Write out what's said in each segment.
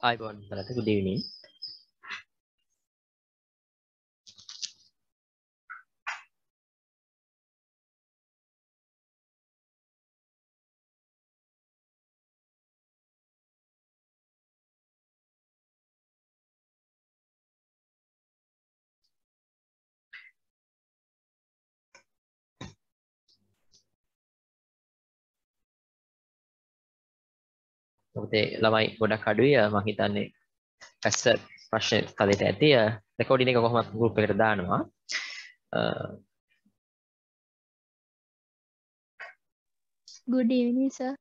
Good evening. ඔතේ ළමයි ගොඩක් අඩුයි මම හිතන්නේ ඇස්ස ප්‍රශ්න කලෙට ඇති රෙකෝඩින් එක කොහොමද ගෲප් එකට දානවා Good evening, sir.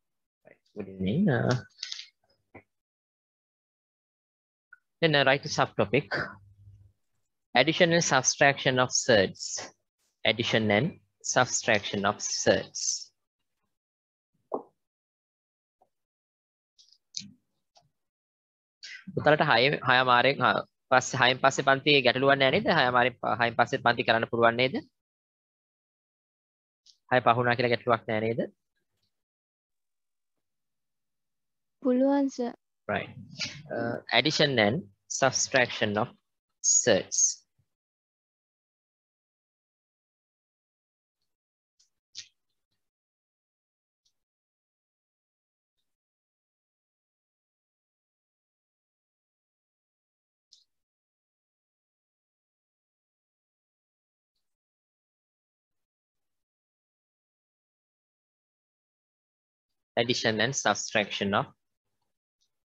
good evening then write a subtopic addition and subtraction of surds addition and subtraction of surds උතලට 6 මාරෙන් පස්සේ 6න් පස්සේ පන්තියේ ගැටලුවක් නැහැ නේද 6 මාරෙන් 6න් පස්සේ පන්ති කරන්න පුළුවන් නේද 6 පහුණා කියලා ගැටලුවක් නැහැ නේද පුළුවන්, sir. right addition and subtraction of surds addition and subtraction of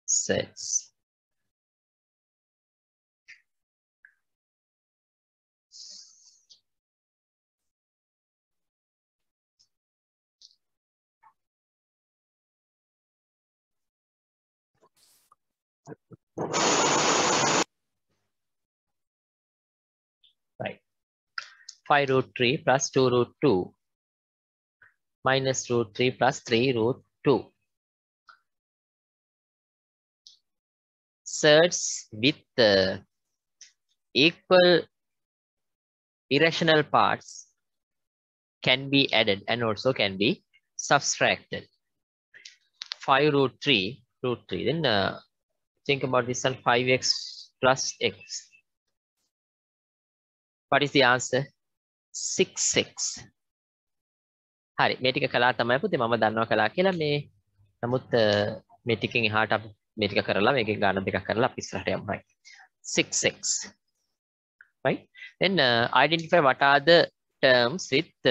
sets. Right. 5 root 3 plus 2 root 2 minus root 3 plus 3 root 2. Surds with equal irrational parts can be added and also can be subtracted. 5 root 3, then think about this one 5x plus x. What is the answer? 6x. හරි මේ ටික කළා තමයි පුතේ මම දන්නවා කළා කියලා මේ නමුත් මේ ටිකෙන් එහාට අපි මේ ටික කරලා මේකේ ගාන දෙකක් කරලා අපි ඉස්සරහට යමු right 6x right then identify what are the terms with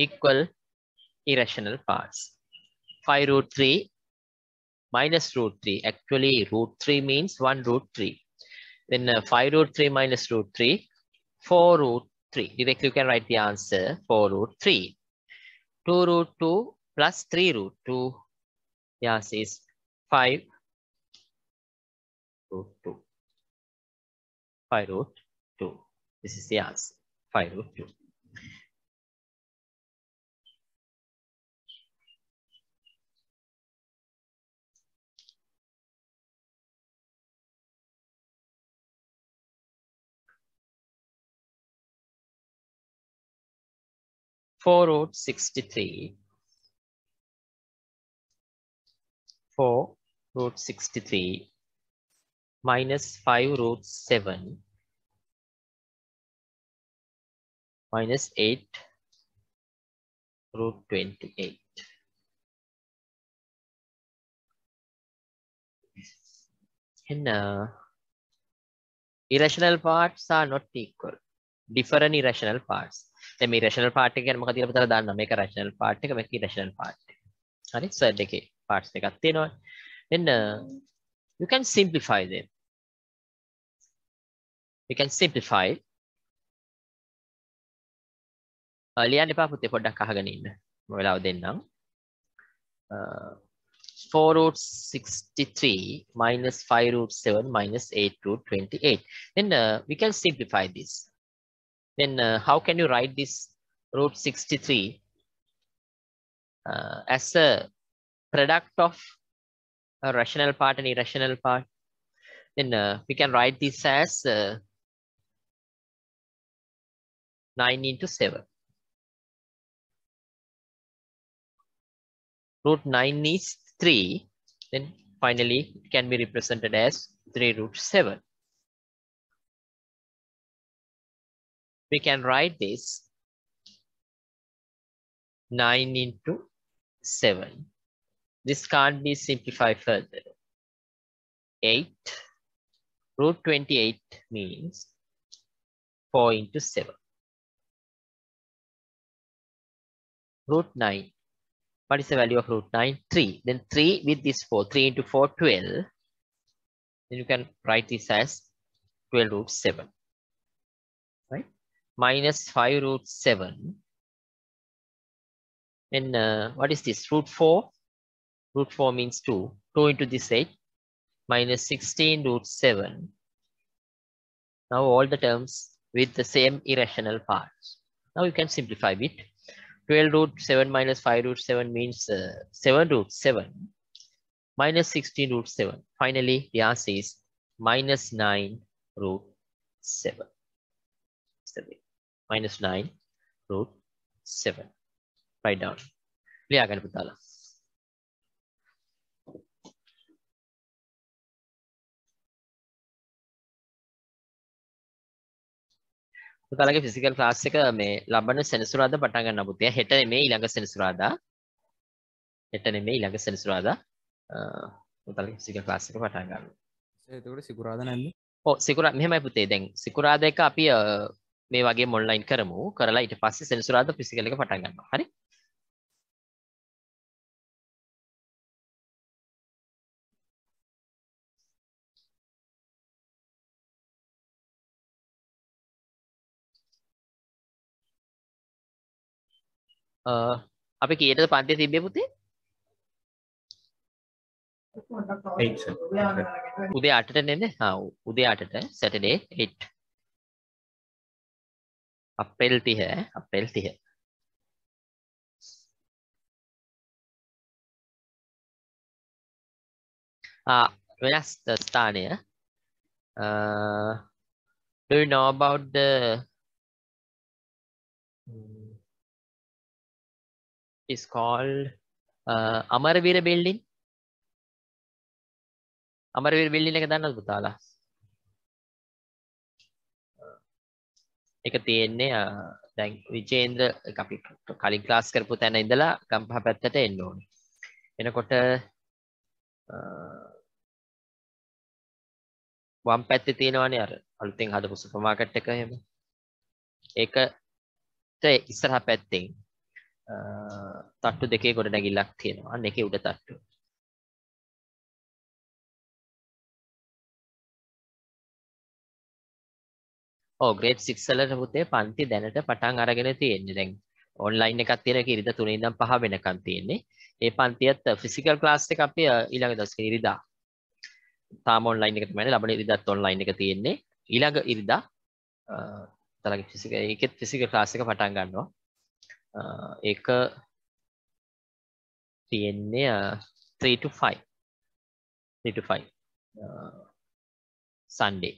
equal irrational parts 5 root 3 minus root 3 actually root 3 means 1 root 3 then 5 root 3 minus root 3 4 root 3. Directly you can write the answer 4 root 3. 2 root 2 plus 3 root 2. The answer is 5 root 2. 5 root 2. This is the answer. 5 root 2. Four root 63. 4 root 63 minus 5 root 7 minus 8 root 28. And irrational parts are not equal. Different irrational parts. දැන් මේ irrational part එක ගැන මොකද කියලා පුතාලා දන්නවා. මේක rational part එක මේක irrational part එක. හරි? සර් දෙකේ parts දෙකක් තියෙනවා. Then you can simplify them. You can simplify. ලියන්න එපා පුතේ පොඩ්ඩක් අහගෙන ඉන්න. මම වෙලාව දෙන්නම්. 4 root 63 minus 5 root 7 minus 8 root 28. Then we can simplify this. Then how can you write this root 63 as a product of a rational part and irrational part? Then we can write this as 9 into 7. Root 9 is 3, then finally it can be represented as 3 root 7. We can write this 9 into 7. This can't be simplified further. 8 root 28 means 4 into 7. Root 9. What is the value of root 9? 3. Then 3 with this 4. 3 into 4, 12. Then you can write this as 12 root 7. Right? Minus 5 root 7. And what is this? Root 4. Root 4 means 2. 2 into this 8. Minus 16 root 7. Now all the terms with the same irrational parts. Now you can simplify it. 12 root 7 minus 5 root 7 means 7 root 7 minus 16 root 7. Finally, the answer is minus 9 root 7. Minus 9 root 7. Write down. Lihagan putala. පුතාලගේ physical class එක මේ ලබන සෙනසුරාදා පටන් ගන්න පුතේ. හෙට නෙමෙයි ඊළඟ සෙනසුරාදා. හෙට නෙමෙයි ඊළඟ සෙනසුරාදා. පුතාලගේ ෆිසිකල් ක්ලාස් එක පටන් ගන්නවා. එතකොට සිකුරාදා නැද්ද? ඔව් සිකුරා මෙහෙමයි පුතේ. දැන් සිකුරාදා එක අපි මේ වගේම ඔන්ලයින් කරමු. කරලා ඊට පස්සේ සෙනසුරාදා ෆිසිකල් එක පටන් ගන්නවා. හරි? අපි කීයටද පන්තිය තිබ්බේ පුතේ? 8 sir. උදේ 8ට නෙමෙයි. උදේ 8ට Saturday 8. අප්‍රේල් 30 අප්‍රේල් 30. වෙනස් ස්ථානය. Do you know about the it's called Amaravira building? Amaravira building එක දන්නවද පුතාලා? ඒක තියෙන්නේ දැන් විජේන්ද්‍ර අපි කලින් ක්ලාස් කරපු තැන ඉඳලා ගම්පහ පැත්තට එන්න ඕනේ. එනකොට වම් පැත්තේ තියෙනවනේ අර අලුතෙන් හදපු සුපර් මාකට් එක එහෙම. ඒකට ඉස්සරහා පැත්තෙන් තට්ටු දෙකේ ගොඩනැගිල්ලක් තියෙනවා. අන්න ඒකේ උඩ තට්ටුව. grade 6 වලට පුතේ පන්ති දැනට පටන් අරගෙන තියෙන්නේ. දැන් ඔන්ලයින් එකක් තියෙන එක ඉරිදා 3 ඉඳන් 5 වෙනකන් තියෙන්නේ. ඒ පන්තියත් ෆිසිකල් ක්ලාස් එක අපි ඊළඟ දවසේ ඉරිදා. තාම ඔන්ලයින් එක තමයි ලබන ඉරිදාත් ඔන්ලයින් එක තියෙන්නේ. ඊළඟ ඉරිදා තරගේ ෆිසිකල් ඒකෙත් ෆිසිකල් ක්ලාස් එක පටන් ගන්නවා. ඒක තියෙන්නේ 3 to 5. 3 to 5. Sunday.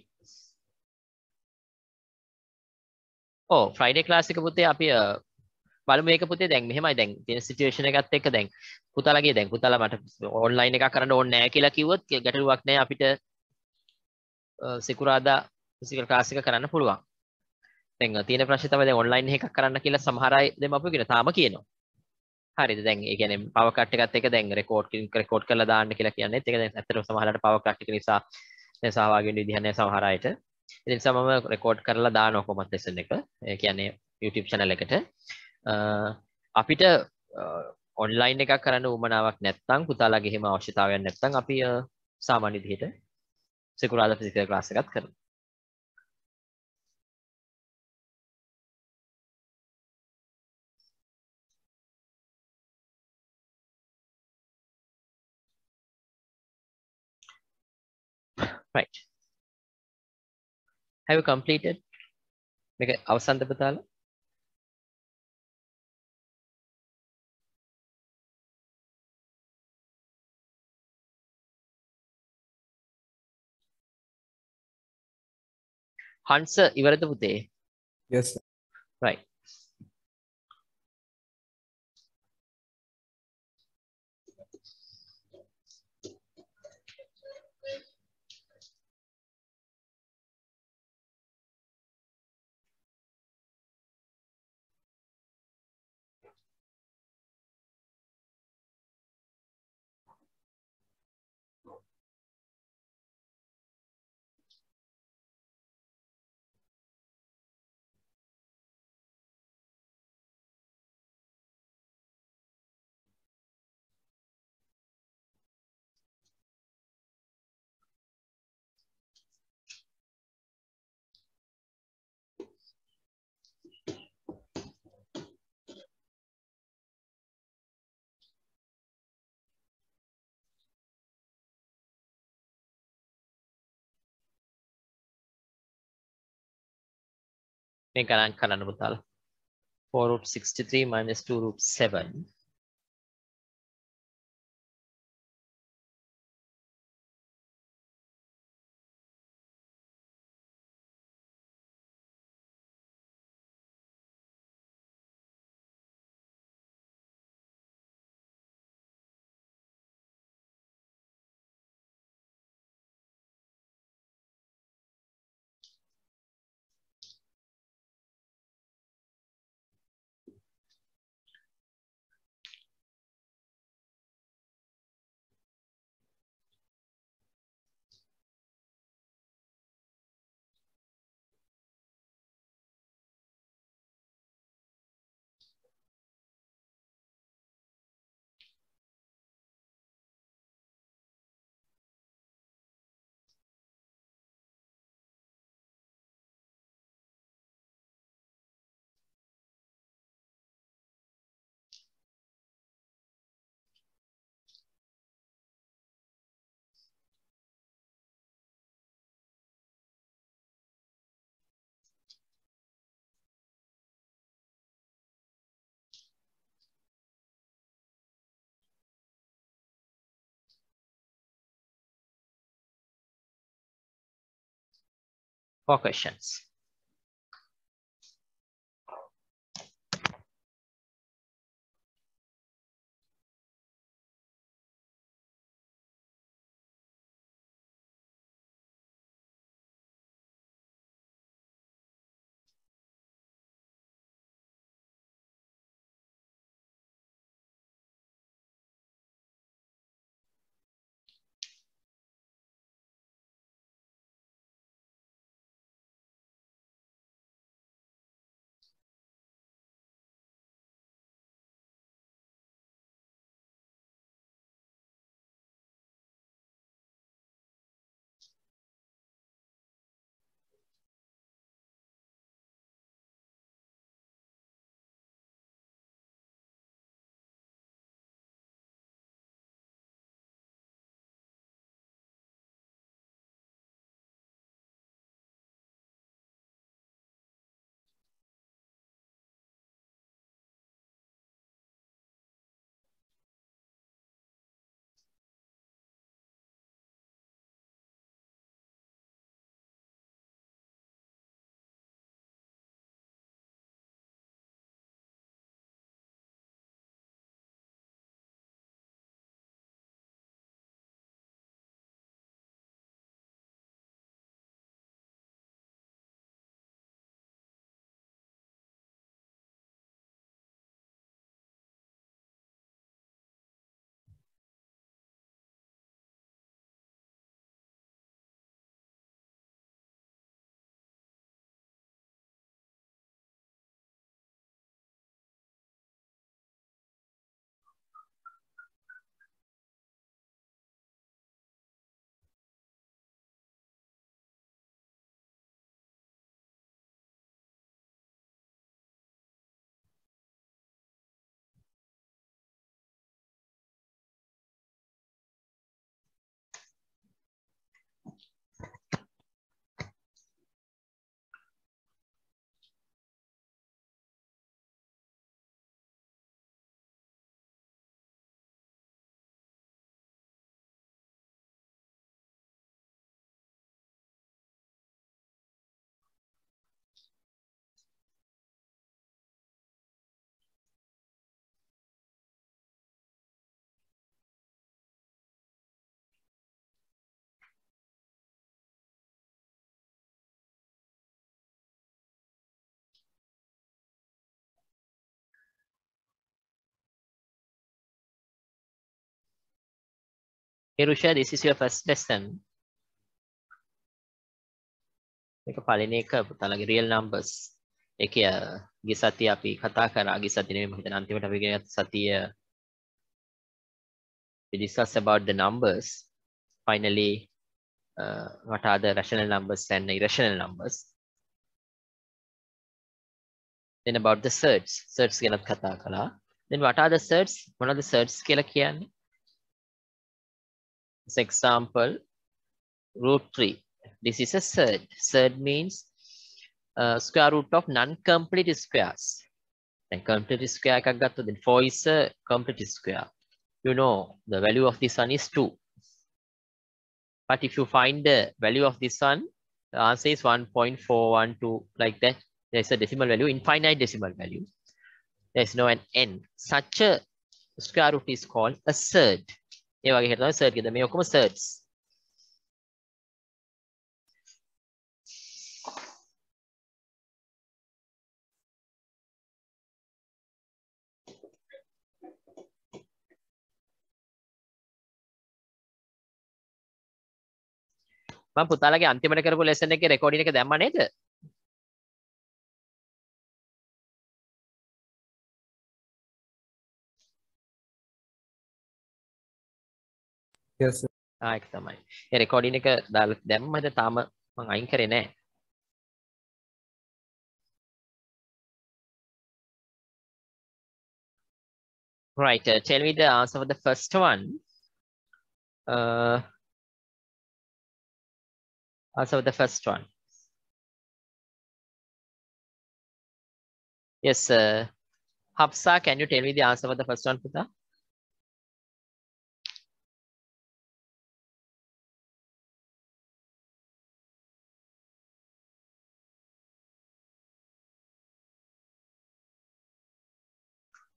Friday class එක පුතේ අපි බලමු මේක පුතේ දැන් මෙහෙමයි දැන් තියෙන සිටුේෂන් එකත් එක්ක දැන් පුතාලගේ දැන් පුතාලා මට ඔන්ලයින් එකක් කරන්න ඕනේ නැහැ කියලා කිව්වොත් ගැටලුවක් නැහැ අපිට සිකුරාදා ෆිසිකල් ක්ලාස් එක කරන්න පුළුවන්. දැන් තියෙන ප්‍රශ්නේ තමයි දැන් ඔන්ලයින් එකක් කරන්න කියලා සමහර අය දැන් අපි කියන තාම කියනවා. හරිද? දැන් ඒ කියන්නේ පවර් කට් එකත් එක්ක දැන් රෙකෝඩ් කරලා දාන්න කියලා කියන්නේ. ඒක දැන් ඇත්තටම සමහරවිට පවර් කට් එක නිසා දැන් සහභාගී වෙන්න විදිහ නැහැ සමහර අයට. ඒ නිසා මම රෙකෝඩ් කරලා දානවා කොහොමද ලෙසන් එක. ඒ කියන්නේ YouTube channel එකට. අපිට ඔන්ලයින් එකක් කරන්න උවමනාවක් නැත්නම් පුතාලාගේ එහෙම අවශ්‍යතාවයක් නැත්නම් අපි සාමාන්‍ය විදිහට සිකුරාදා ෆිසිකල් ක්ලාස් එකක් කරනවා. Right. Have you completed? මේක අවසන්ද පුතාලා? හංස ඉවරද පුතේ? Yes sir. Right. මේක ගණන් කරන්න පුතාලා. 4 root 63 minus 2 root 7. Four questions. Hirusha, this is your first lesson. මේක පළවෙනි එක පුතාලගේ real numbers. ඒකේ ගිය සතිය අපි කතා කරා. ගිය සතිය නෙමෙයි මම හිතන්නේ අන්තිමට අපි ගිය සතිය we discussed about the numbers. Finally, what are the rational numbers and irrational numbers? Then about the surds. Surds ගැනත් කතා කළා. Then what are the surds? මොනවද surds කියලා කියන්නේ? This example, root 3. This is a surd. Surd means square root of non-complete squares. And complete square එකක් ගත්තොත් then 4 is a complete square. You know the value of this one is 2. But if you find the value of this one, the answer is 1.412 like that. There's a decimal value, infinite decimal value. There's no an n. Such a square root is called a surd. ඒ වගේ හිතනවා surd කියද මේ ඔක්කොම surds. මම පුතාලගේ අන්තිමට කරපු lesson එකේ recording එක දැම්මා නේද? Yes, sir. ඒක තමයි. ඒ රෙකෝඩින් එක දාලා දැම්මද තාම මම අයින් කරේ නැහැ. Right, tell me the answer for the first one. Answer for the first one. Yes, Hafsa, can you tell me the answer for the first one, Puta?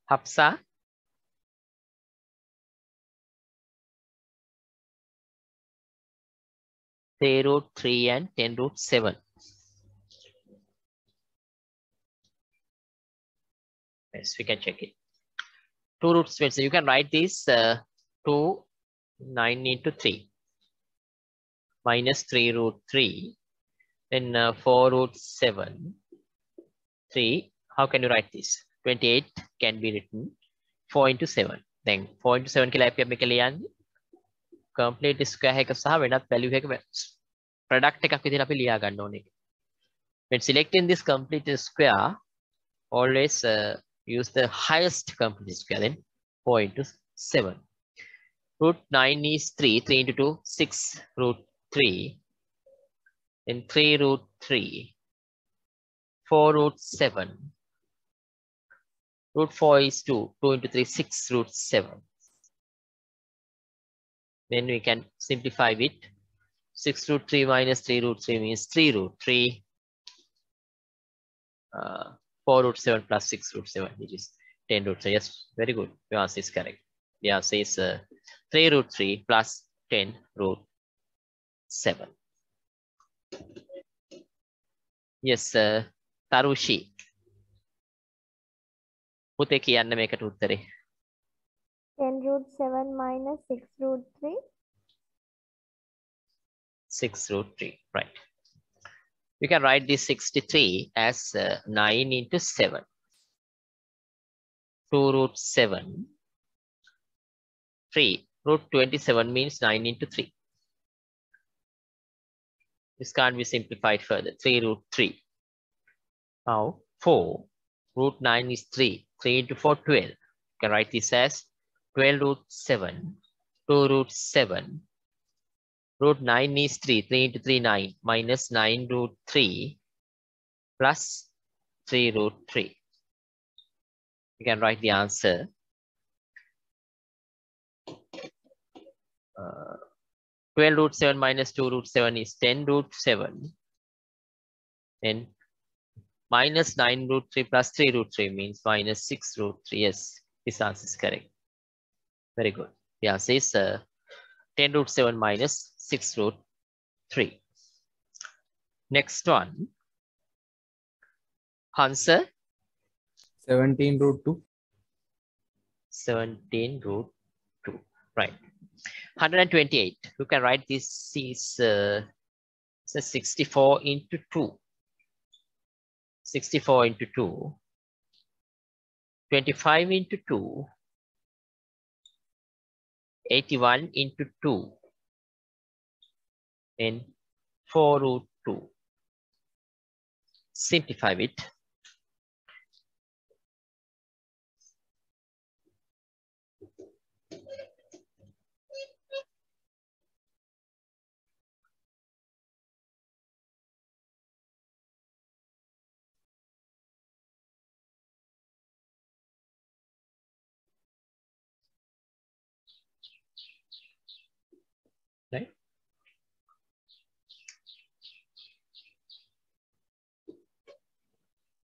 Hafsa? Three root 3 and 10 root 7. Yes, we can check it. 2 root 7. So you can write this 2, 9 into 3 minus 3 root 3. Then 4 root 7. 3. How can you write this? 28 can be written 4 into 7. Then 4 into 7 කියලා අපි මේක ලියන්නේ complete square එක සහ වෙනත් value එක product එකක් විදිහට අපි ලියා ගන්න ඕනේ. When selecting this complete square, always use the highest complete square, then 4 into 7. Root 9 is 3, 3 into 2, 6 root 3, then 3 root 3, 4 root 7, root 4 is 2, 2 into 3, 6 root 7. Then we can simplify it. 6 root 3 minus 3 root 3 means 3 root 3. 4 root 7 plus 6 root 7, which is 10 root 3. Yes, very good. Your answer is correct. The answer is 3 root 3 plus 10 root 7. Yes, Tarushi. පුතේ කියන්න මේකට උත්තරේ. 10 root 7 minus 6 root 3. 6 root 3, right. We can write this 63 as 9 into 7. 2 root 7. 3. Root 27 means 9 into 3. This can't be simplified further. 3 root 3. Now 4. Root 9 is 3. 3 into 4, 12. You can write this as 12 root 7. 2 root 7. Root 9 is 3. 3 into 3, 9. Minus 9 root 3 plus 3 root 3. You can write the answer. 12 root 7 minus 2 root 7 is 10 root 7. Then minus 9 root 3 plus 3 root 3 means minus 6 root 3. Yes, this answer is correct. Very good. The answer is 10 root 7 minus 6 root 3. Next one. Answer. 17 root 2. 17 root 2. Right. 128. You can write this is 64 into 2. 64 into 2. 25 into 2. 81 into 2. And 4 root 2. Simplify it.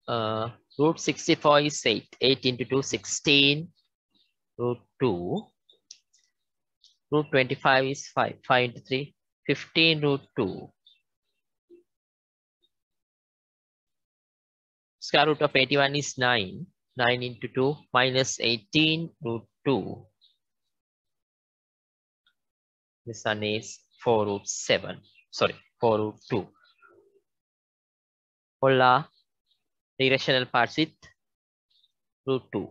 Root 64 is 8. 8 into 2, 16. Root 2. Root 25 is 5. 5 into 3, 15 root 2. Square root of 81 is 9. 9 into 2 minus 18 root 2. This one is 4 root 7. Sorry, 4 root 2. All are the irrational parts with root 2.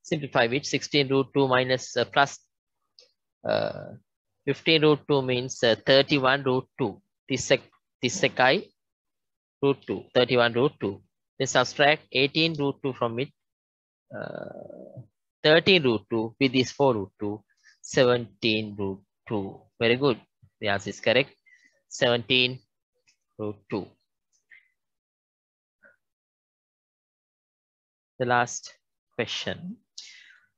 Simplify with 16 root 2 minus plus 15 root 2 means 31 root 2. This sekai root 2. 31 root 2. Then subtract 18 root 2 from it. 13 root 2 with this 4 root 2. 17 root 2. Very good. The answer is correct. 17 root 2. The last question.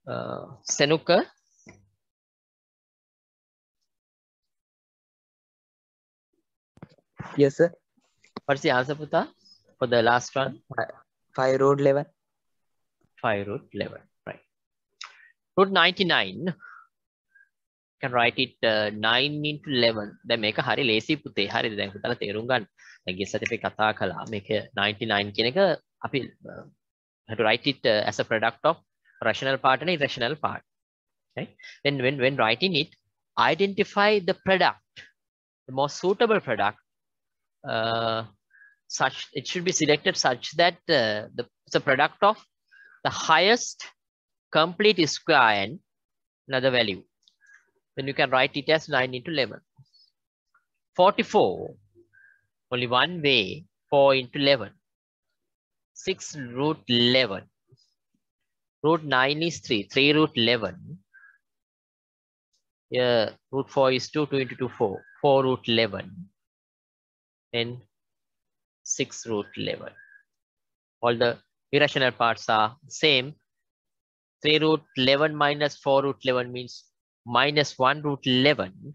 Senuka. Yes, sir. What's the answer, Puta? For the last one? 5 root 11. 5 root 11. Right. Root 99. Can write it 9 into 11. Then make a hari lazy pute. Hari then putala terungan. I guess that if a kata kala make a 99 kineka appeal. Have to write it as a product of rational part and irrational part. Right? When writing it, identify the product, the most suitable product. Such it should be selected such that the product of the highest complete square and another value. Then you can write it as 9 into 11. 44, only one way, 4 into 11. 6 root 11. Root 9 is 3, 3 root 11. Yeah, root 4 is 2, 2 into 2, 4. 4 root 11. And 6 root 11. All the irrational parts are same. 3 root 11 minus 4 root 11 means minus 1 root 11.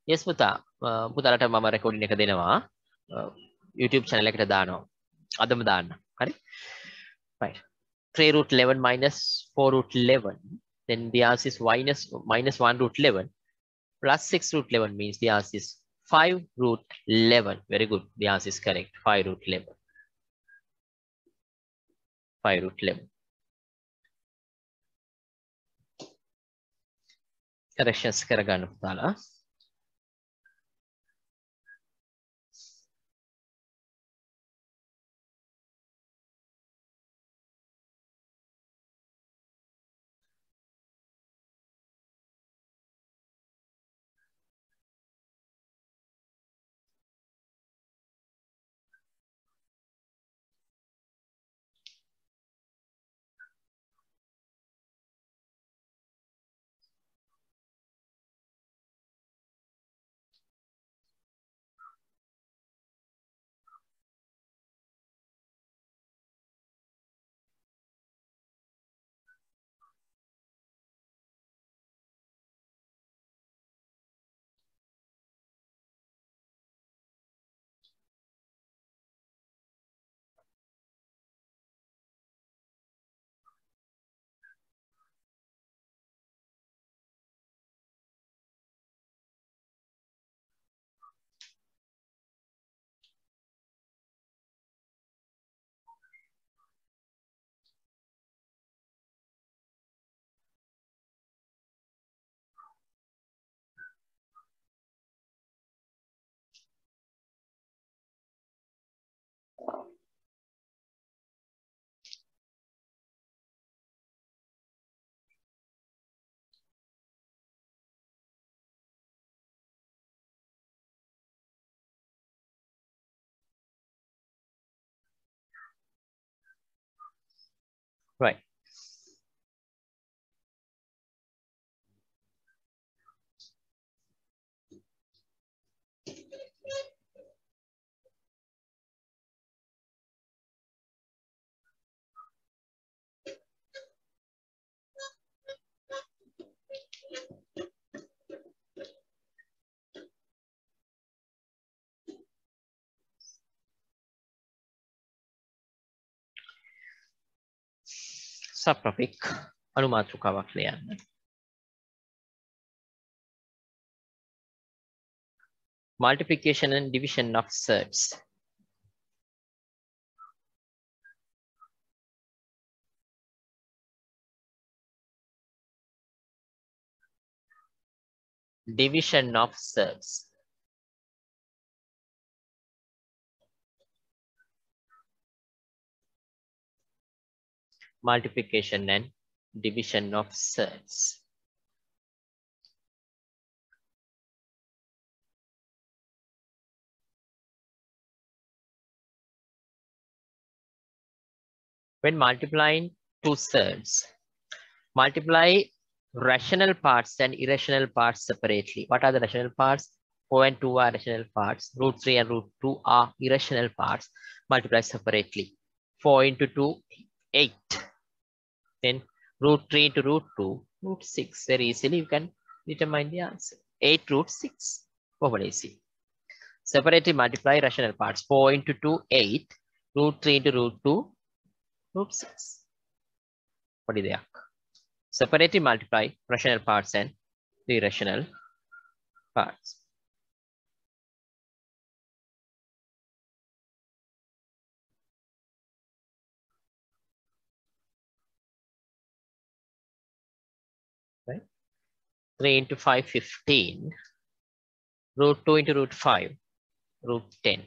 Yes, Puta. Putalata mama recording එක දෙනවා. YouTube channel එකට දානවා. අදම දාන්න. හරි? Right. 3 root 11 minus 4 root 11. Then the answer is minus 1 root 11. Plus 6 root 11 means the answer is 5 root 11. Very good. The answer is correct. 5 root 11. 5 root 11. Corrections කරගන්න පුතාලා. Right. subtopic අනුමාතෘකාවක් ලියන්න. Multiplication and division of surds. Division of surds. Multiplication and division of surds. When multiplying two surds, multiply rational parts and irrational parts separately. What are the rational parts? 4 and 2 are rational parts. Root 3 and root 2 are irrational parts. Multiply separately. 4 into 2, 8. Then root 3 into root 2, root 6. Very easily you can determine the answer. 8 root 6. Over easy. Separately multiply rational parts. 4 into 2, 8. Root 3 into root 2, root 6. What is the separately multiply rational parts and the irrational parts. Right? 3 into 5, 15. Root 2 into root 5, root 10.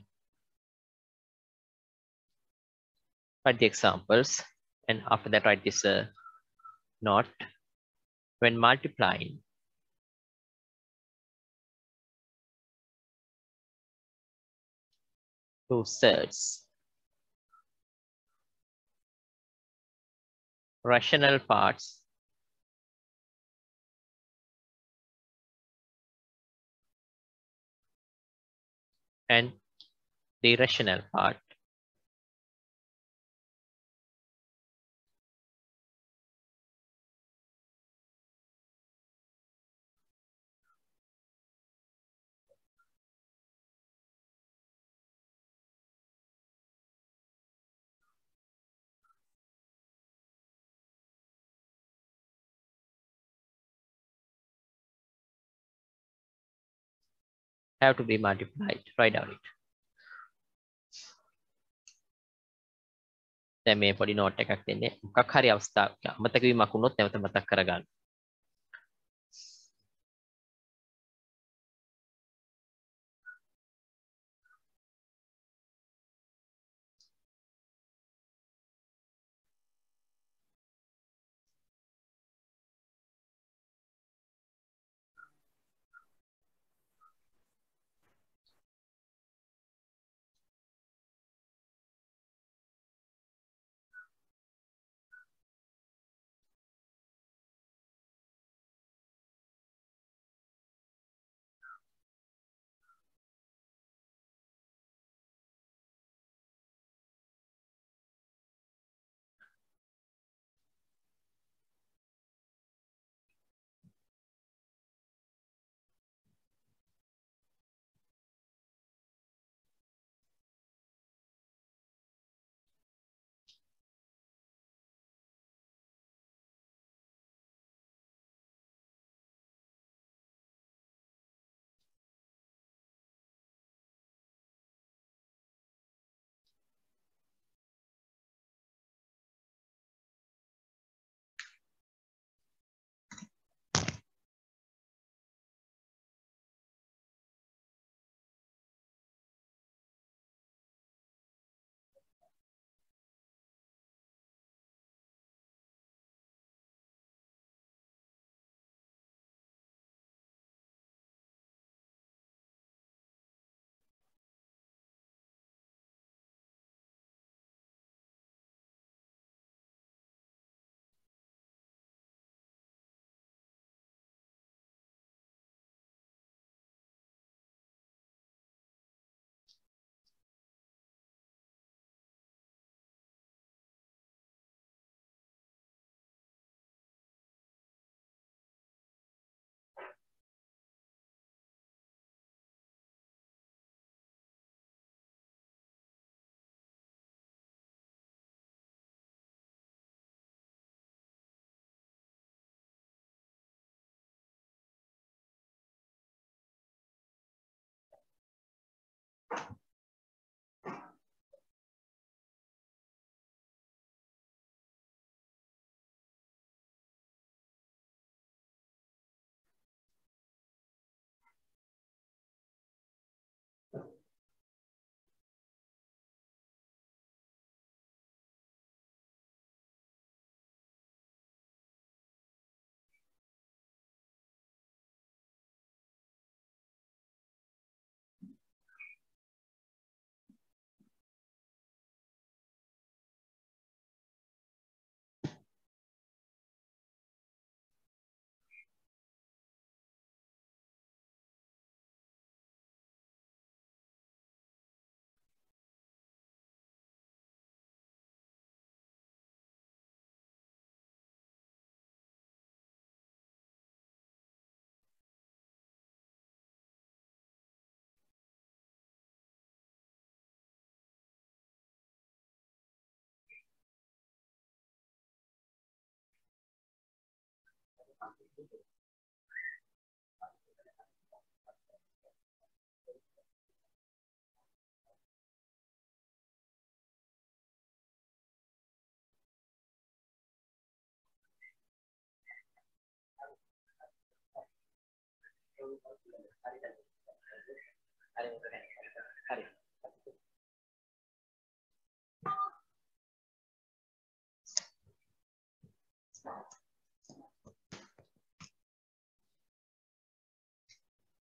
Write the examples and after that write this note. When multiplying two surds, rational parts and the irrational part have to be multiplied. Write down it. දැන් මේ පොඩි note එකක් දෙන්නේ. මොකක් හරි අවස්ථාවක් අමතක වීමක් වුණොත් නැවත මතක් කරගන්න.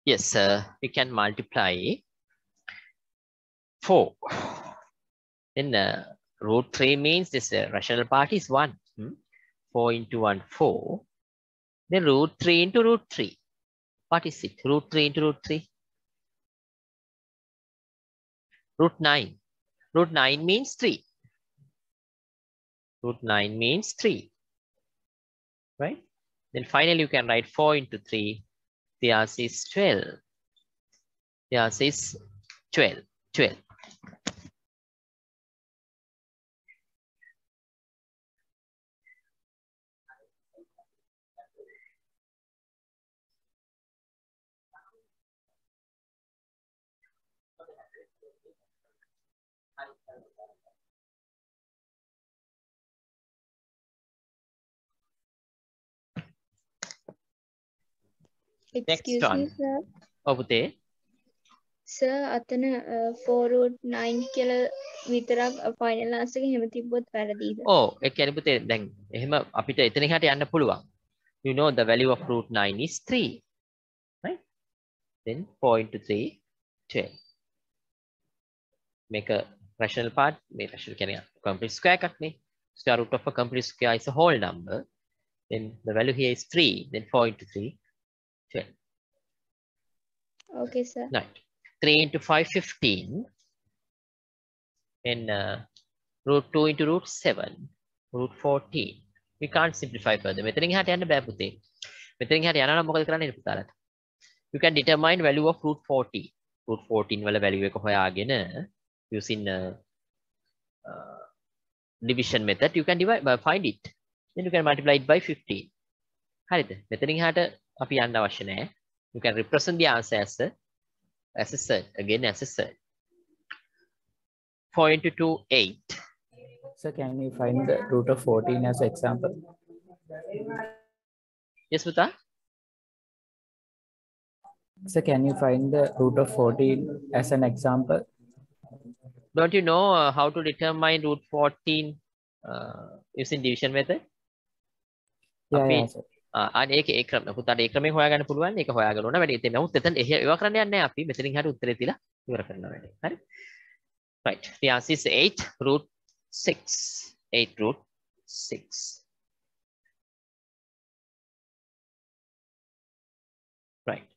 Yes, we can multiply 4. Then root 3 means this rational part is 1. 4 into 1, 4. Then root 3 into root 3. What is it? Root 3 into root 3? Root 9. Root 9 means 3. Root 9 means 3. Right? Then finally you can write 4 into 3. The answer is 12. The answer is 12. 12. Next Excuse one. me, sir. ඔබතේ Sir, අතන 4 root 9 කියලා විතරක් final answer එක එහෙම තිබ්බොත් වැරදිද? Oh, ඒ කියන්නේ පුතේ දැන් එහෙම අපිට එතනින් හට යන්න පුළුවන්. You know the value of root 9 is 3. Right? Then 4 into 3, 12. Make a rational part. Make rational කියන්නේ complete square එකක් නේ. Square root of a complete square is a whole number. Then the value here is 3. Then 4 into 3, 12. Okay, sir. Right. 3 into 5, 15. And root 2 into root 7, root 14. We can't simplify further. මෙතනින් එහාට යන්න බෑ පුතේ. මෙතනින් එහාට යනවා නම් මොකද කරන්නේ පුතාලට? You can determine value of root 40. Root 14 වල value එක හොයාගෙන using division method you can divide by find it. Then you can multiply it by 15. හරිද? මෙතනින් එහාට අපි යන්න අවශ්‍ය නැහැ. You can represent the answer as a surd. Again as a surd. 4 into 2, 8. So can we find the root of 14 as an example? Yes, Buta? So can you find the root of 14 as an example? Don't you know how to determine root 14 using division method? Yeah, අපි yeah, sir. අනේ ඒක ඒ ක්‍රම පුතාට ඒ ක්‍රමයෙන් හොයාගන්න පුළුවන්. ඒක හොයාගන්න ඕන වැඩි. එතන නමුත් එතන ඒවා කරන්න යන්නේ නැහැ අපි. මෙතනින් හරිය උත්තරේ තියලා ඉවර කරනවා වැඩි. හරි? Right. The answer is 8 root 6. 8 root 6. Right.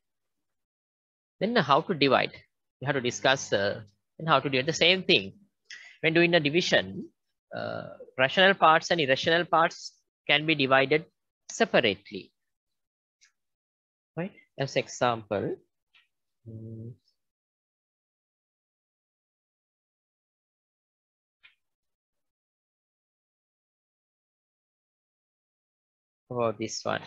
Then how to divide? We have to discuss and how to do the same thing. When doing the division, rational parts and irrational parts can be divided separately. Right? As example, about this one.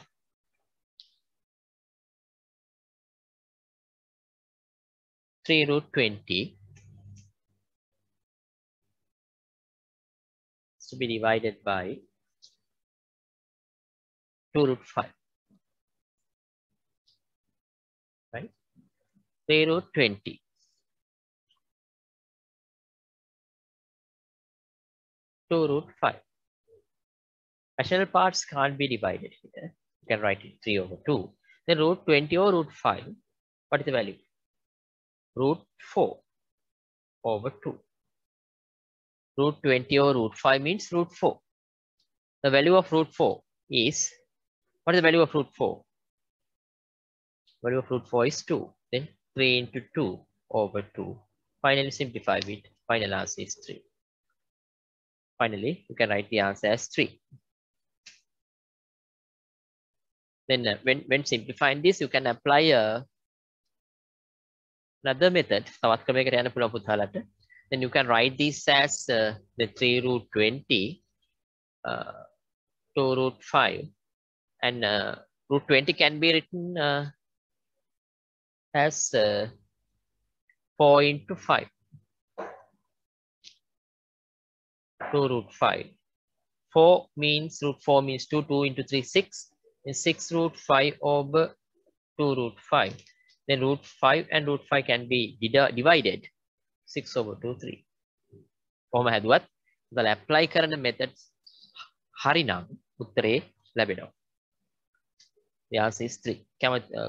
Three root 20 is to be divided by 2 root 5. Right? 3 root 20. 2 root 5. Rational parts can't be divided here. You can write it 3 over 2. Then root 20 or root 5. What is the value? Root 4 over 2. Root 20 or root 5 means root 4. The value of root 4 is, what is the value of root 4? Value of root 4 is 2. Then 3 into 2 over 2. Finally simplify it. Final answer is 3. Finally, you can write the answer as 3. Then when simplifying this, you can apply another method. Then you can write this as the 3 root 20, 2 root 5, and Root 20 can be written as 4 into 5. 2 root 5. 4 means root 4 means 2. 2 into 3, 6. And 6 root 5 over 2 root 5. Then root 5 and root 5 can be divided. 6 over 2, 3. කොහොම හැදුවත් ඔයාලා apply කරන methods හරිනම් උත්තරේ ලැබෙනවා. The answer is 3.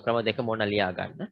ක්‍රම දෙක මොන ලියා ගන්න.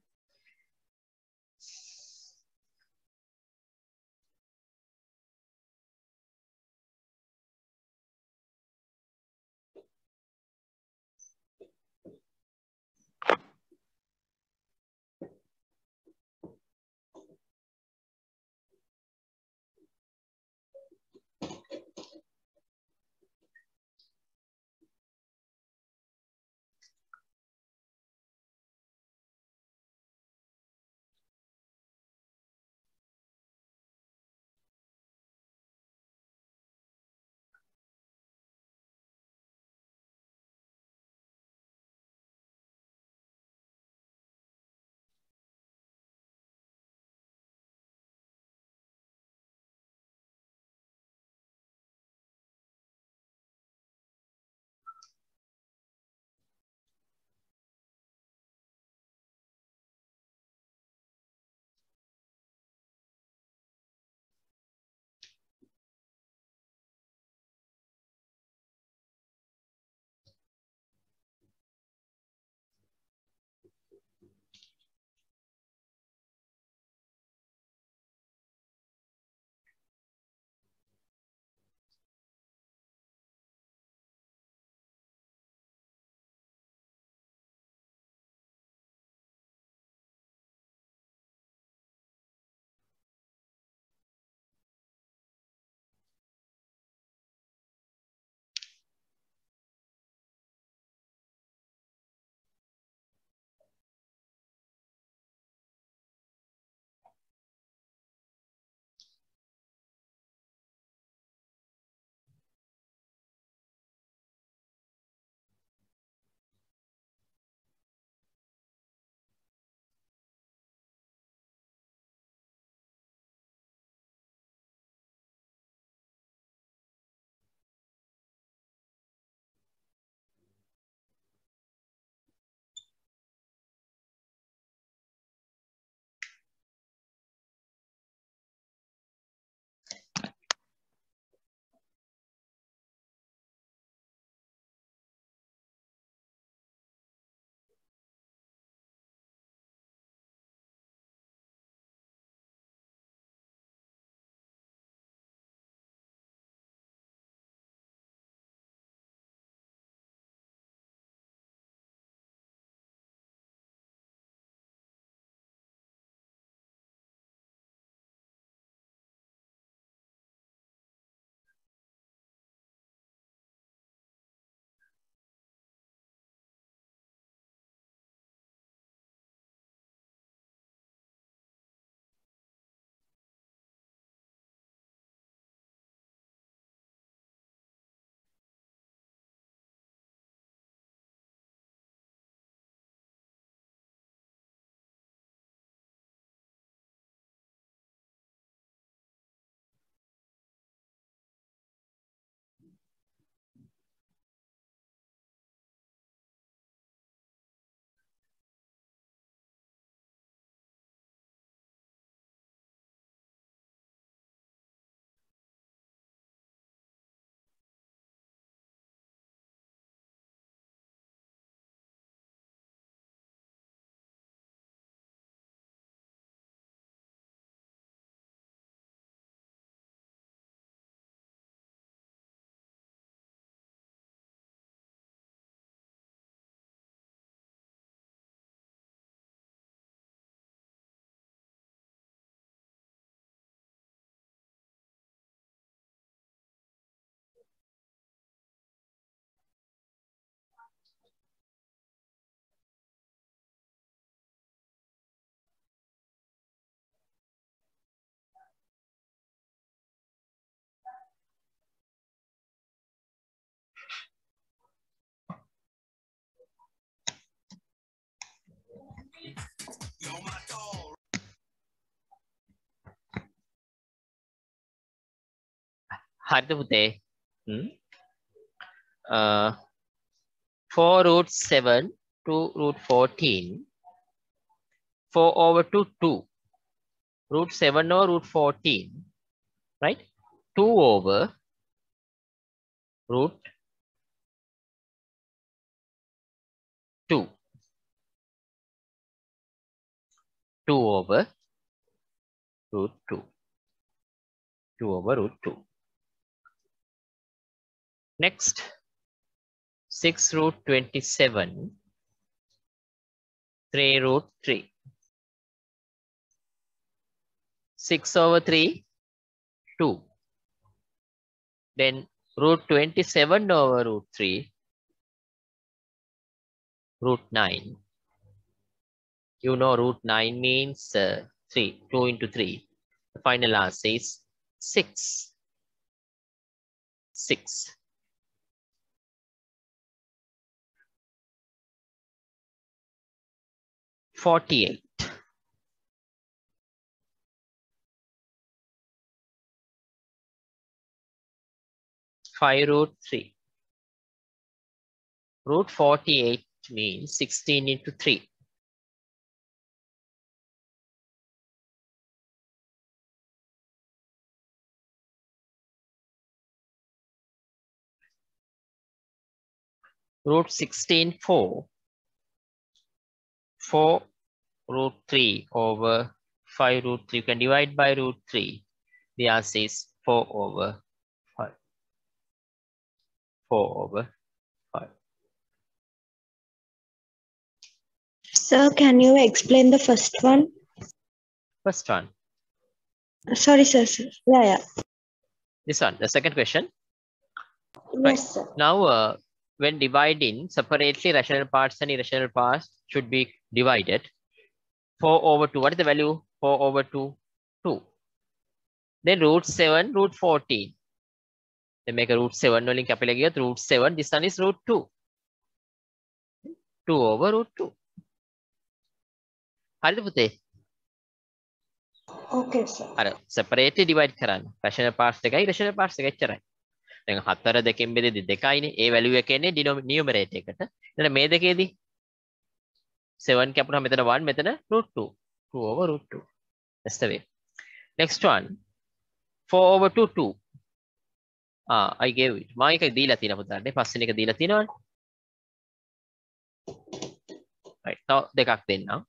හරිද පුතේ? 4 root 7 to root 14. 4 over 2. Root 7 over root 14. Right? 2 over root 2. 2 over root 2. 2 over root 2. Next, 6 root 27. 3 root 3. 6 over 3, 2. Then root 27 over root 3, root 9. You know root 9 means 3, 2 into 3. The final answer is 6. 6. $48. Five root 3. Root 48 means 16 into 3. Root 16, 4. 4 root 3 over 5 root 3. You can divide by root 3. The answer is 4 over 5. 4 over 5. Sir, can you explain the first one? First one. Sorry, sir. Yeah. This one, the second question. Yes, sir. Now, when dividing separately, rational parts and irrational parts should be divided. 4 over 2. What is the value? 4 over 2? 2. Then root 7, root 14. Then make a root 7 only capital here. Root 7. This one is root 2. 2 over root 2. හරිද පුතේ? Okay, sir. අර separately divide කරන්න. rational parts එකයි irrational parts එකයි එච්චරයි. දැන් 4 දෙකෙන් බෙදෙද්දි 2යිනේ. ඒ value එක එන්නේ numerator එකට. එතන මේ දෙකේදී 7 කැපුණා මෙතන 1 මෙතන root 2. 2 over root 2. That's the way. Next one. 4 over 2, 2. I gave it. මම එක දීලා තියෙනවා පුතාට. පස්වෙනි එක දීලා තියෙනවනේ. right. තව දෙකක් දෙන්නම්.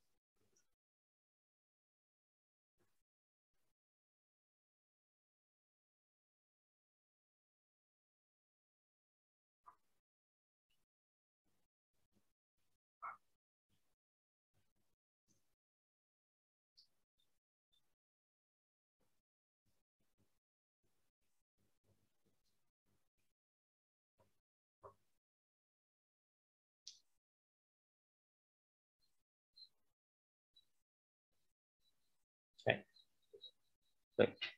right. Right.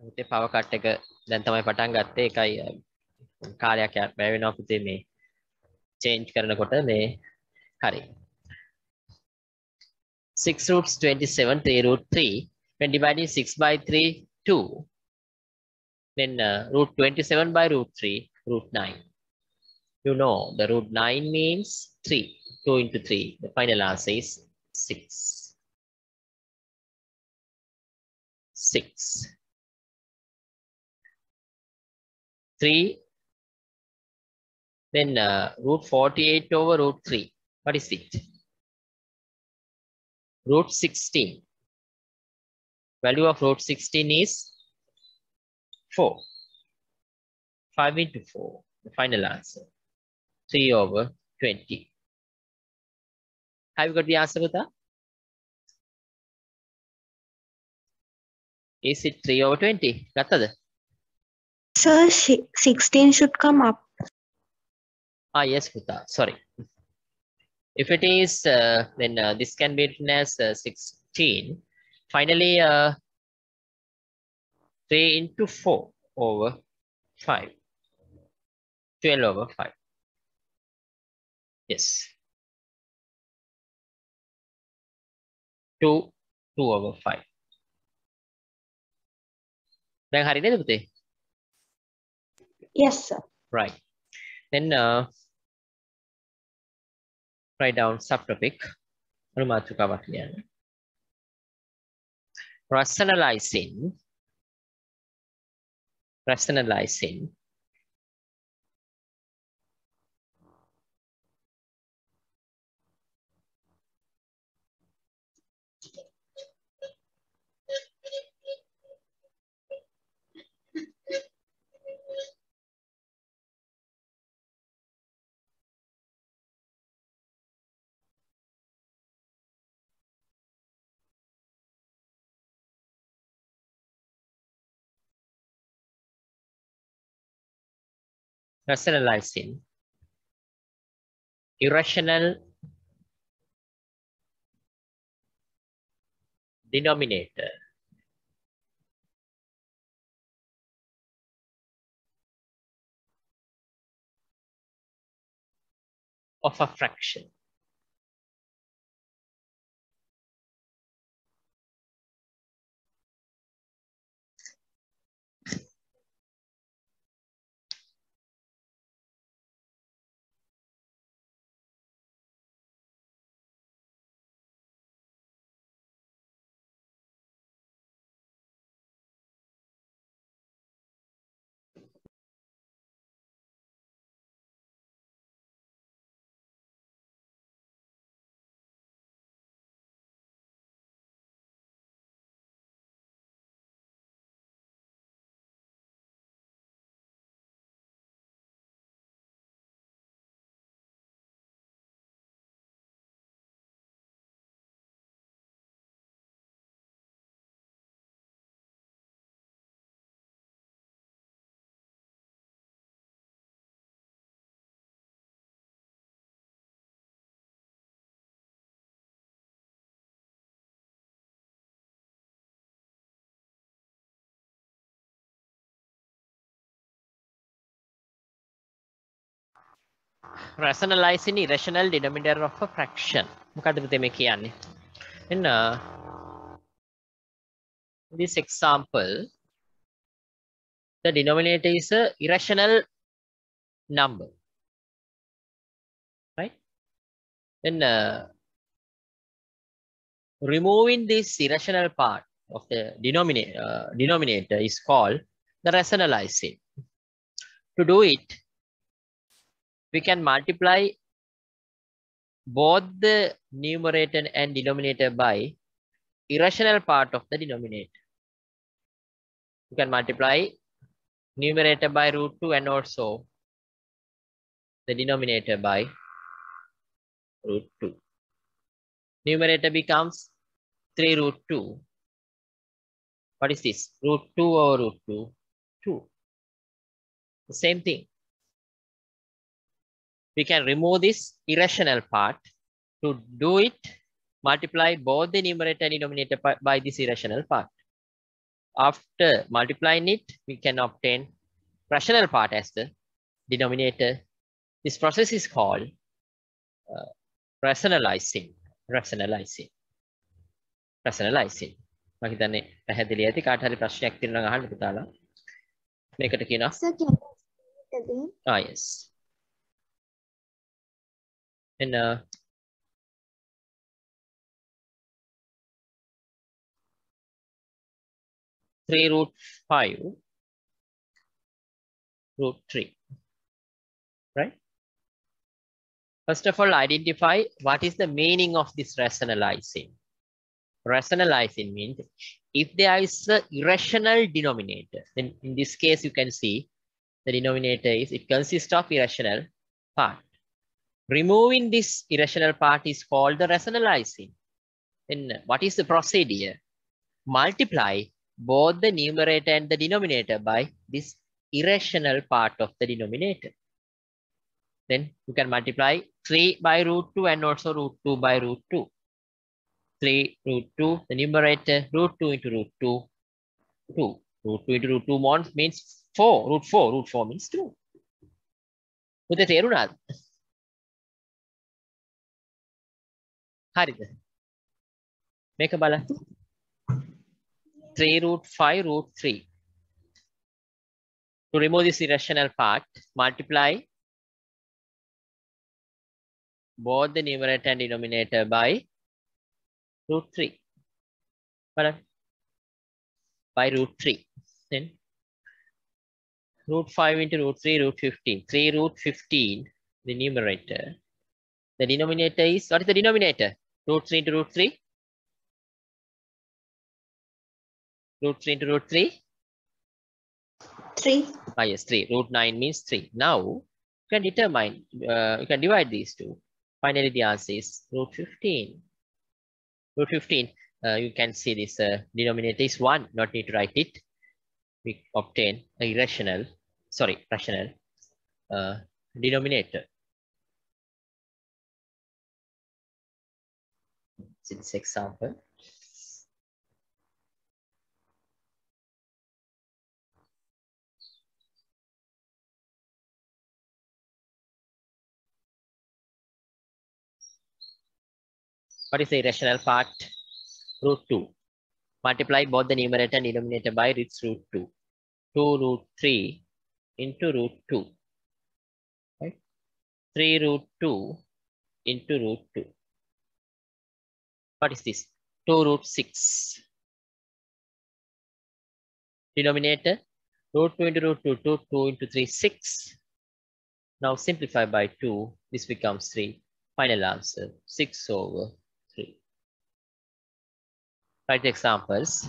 පුතේ power cut එක දැන් තමයි පටන් ගත්තේ. ඒකයි කාලයක් වැය වෙනවා පුතේ මේ change කරනකොට මේ හරි. 6 roots 27, 3 root 3. When dividing 6 by 3, 2. Then root 27 by root 3, root 9. You know the root 9 means 3. 2 into 3. The final answer is 6. 6. 3. Then root 48 over root 3. What is it? Root 16. Value of root 16 is 4. 5 into 4. The final answer. 3 over 20. Have you got the answer, Buddha? Is it 3 over 20? Gatada? Sir, 16 should come up. Ah, yes, Buddha. Sorry. If it is, then this can be written as 16. Finally, 3 into 4 over 5. 12 over 5. Yes. 2 over 5. Then hari neda puthe? Yes, sir. Right. Then write down subtopic. Anumathukaවක් ලියන්න. Rationalizing irrational denominator of a fraction. Rationalizing irrational denominator of a fraction. මොකද්ද පුතේ මේ කියන්නේ? In this example, the denominator is a irrational number, right? Then removing this irrational part of the denominator is called the rationalizing. To do it, we can multiply both the numerator and denominator by irrational part of the denominator. You can multiply numerator by root 2 and also the denominator by root 2. Numerator becomes 3 root 2. What is this? Root 2 over root 2, 2. The same thing. We can remove this irrational part. To do it, multiply both the numerator and denominator by this irrational part. after multiplying it, we can obtain rational part as the denominator. This process is called rationalizing. Rationalizing. Rationalizing. මම හිතන්නේ පැහැදිලි ඇති කාට හරි ප්‍රශ්නයක් තියෙනවා නම් අහන්න පුතාලා. මේකට කියනවා Sir, can you explain it again? yes. And 3 root 5 root 3. Right? First of all, identify what is the meaning of this rationalizing. Rationalizing means if there is an irrational denominator, then in this case you can see the denominator is, it consists of irrational part. Removing this irrational part is called the rationalizing. Then what is the procedure? Multiply both the numerator and the denominator by this irrational part of the denominator. Then you can multiply 3 by root 2 and also root 2 by root 2. 3 root 2, the numerator, root 2 into root 2, 2. Root 2 into root 2 means 4, root 4. Root 4 means 2. පුතේ තේරුණාද? හරිද? මේක බලන්න. 3 root 5 root 3. To remove this irrational part, multiply both the numerator and denominator by root 3. By root 3. Then root 5 into root 3, root 15. 3 root 15, the numerator. The denominator is, what is the denominator? Root 3 into root 3. Root 3 into root 3. 3. Yes, 3. Root 9 means 3. Now, you can determine, you can divide these two. Finally, the answer is root 15. Root 15, you can see this denominator is 1. Not need to write it. We obtain a rational denominator. See this example. What is the irrational part? Root 2. Multiply both the numerator and denominator by its root 2. 2 root 3 into root 2. Right? 3 root 2 into root 2. What is this? 2 root 6. Denominator, root 2 into root 2, 2, 2 into 3, 6. Now simplify by 2. This becomes 3. Final answer, 6 over 3. Write the examples.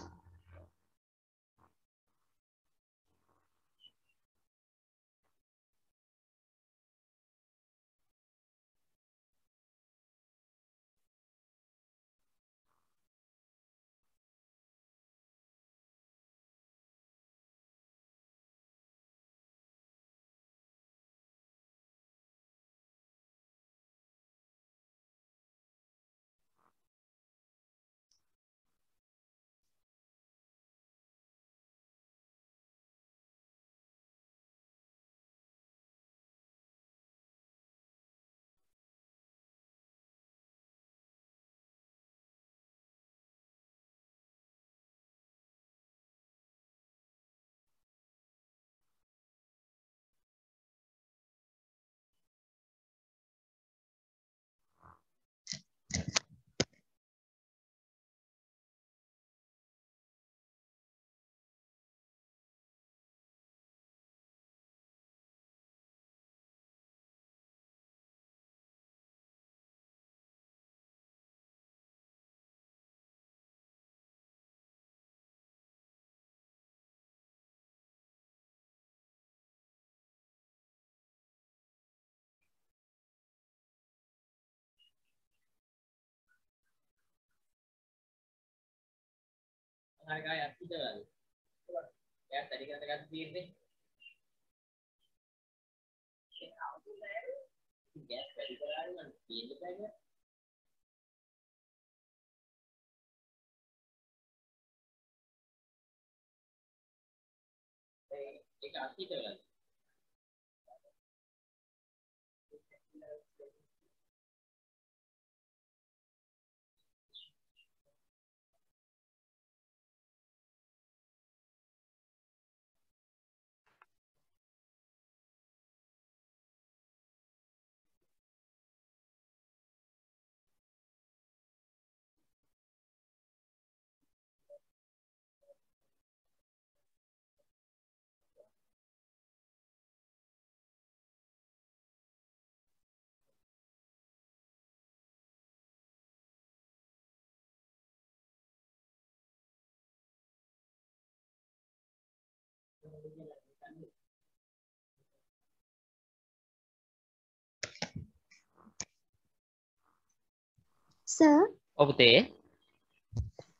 Sir, Okay.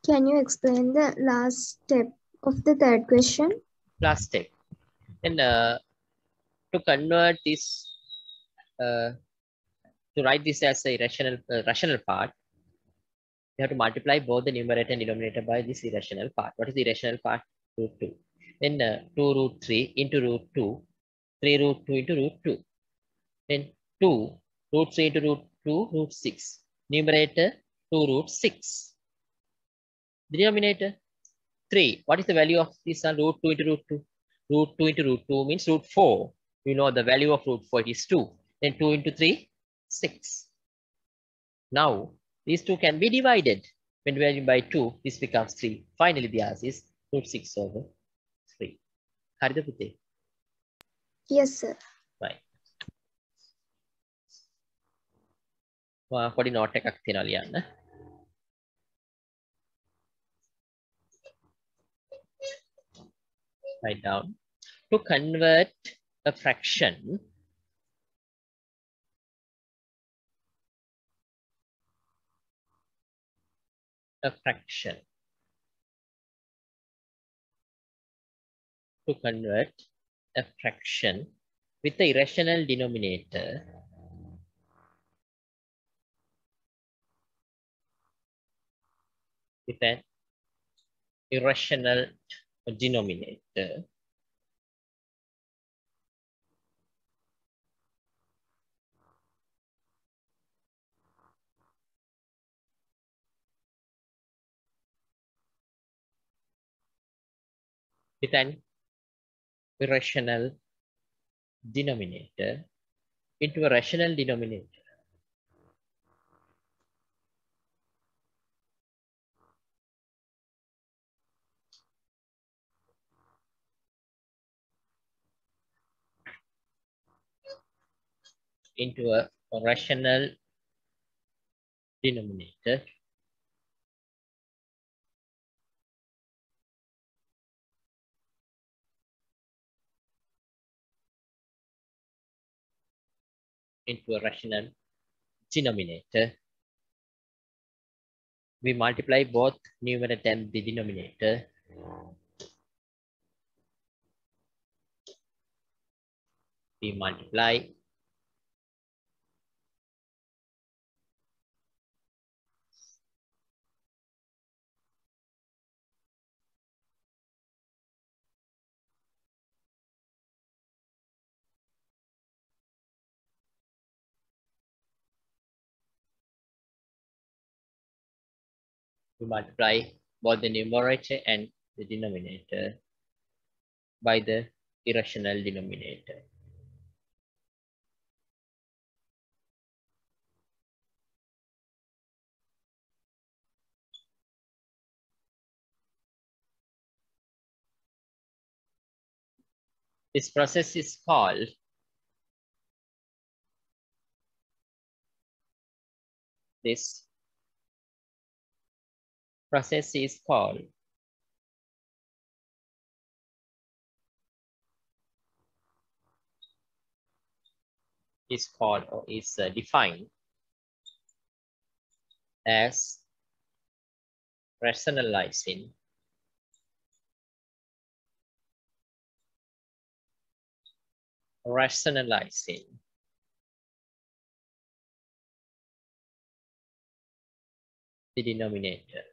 can you explain the last step of the third question? Last step. And to convert this, to write this as a rational part, you have to multiply both the numerator and denominator by this irrational part. What is the irrational part? Root 2. Then 2 root 3 into root 2, 3 root 2 into root 2. Then 2 root 3 into root 2, root 6. Numerator 2 root 6. Denominator 3. What is the value of this root 2 into root 2? Root 2 into root 2 means root 4. You know the value of root 4 is 2. Then 2 into 3, 6. Now, these two can be divided. When divided by 2, this becomes 3. Finally, the answer is root 6 over 3. හරිද පුතේ? Yes, sir. Right. පොඩි note එකක් තියනවා ලියන්න. Write down. To convert a fraction to convert a fraction with the irrational denominator with an irrational denominator with an irrational denominator into a rational denominator. Into a rational denominator into a rational denominator. We multiply both numerator and the denominator. We multiply both the numerator and the denominator by the irrational denominator. This process is called or is defined as rationalizing the denominator.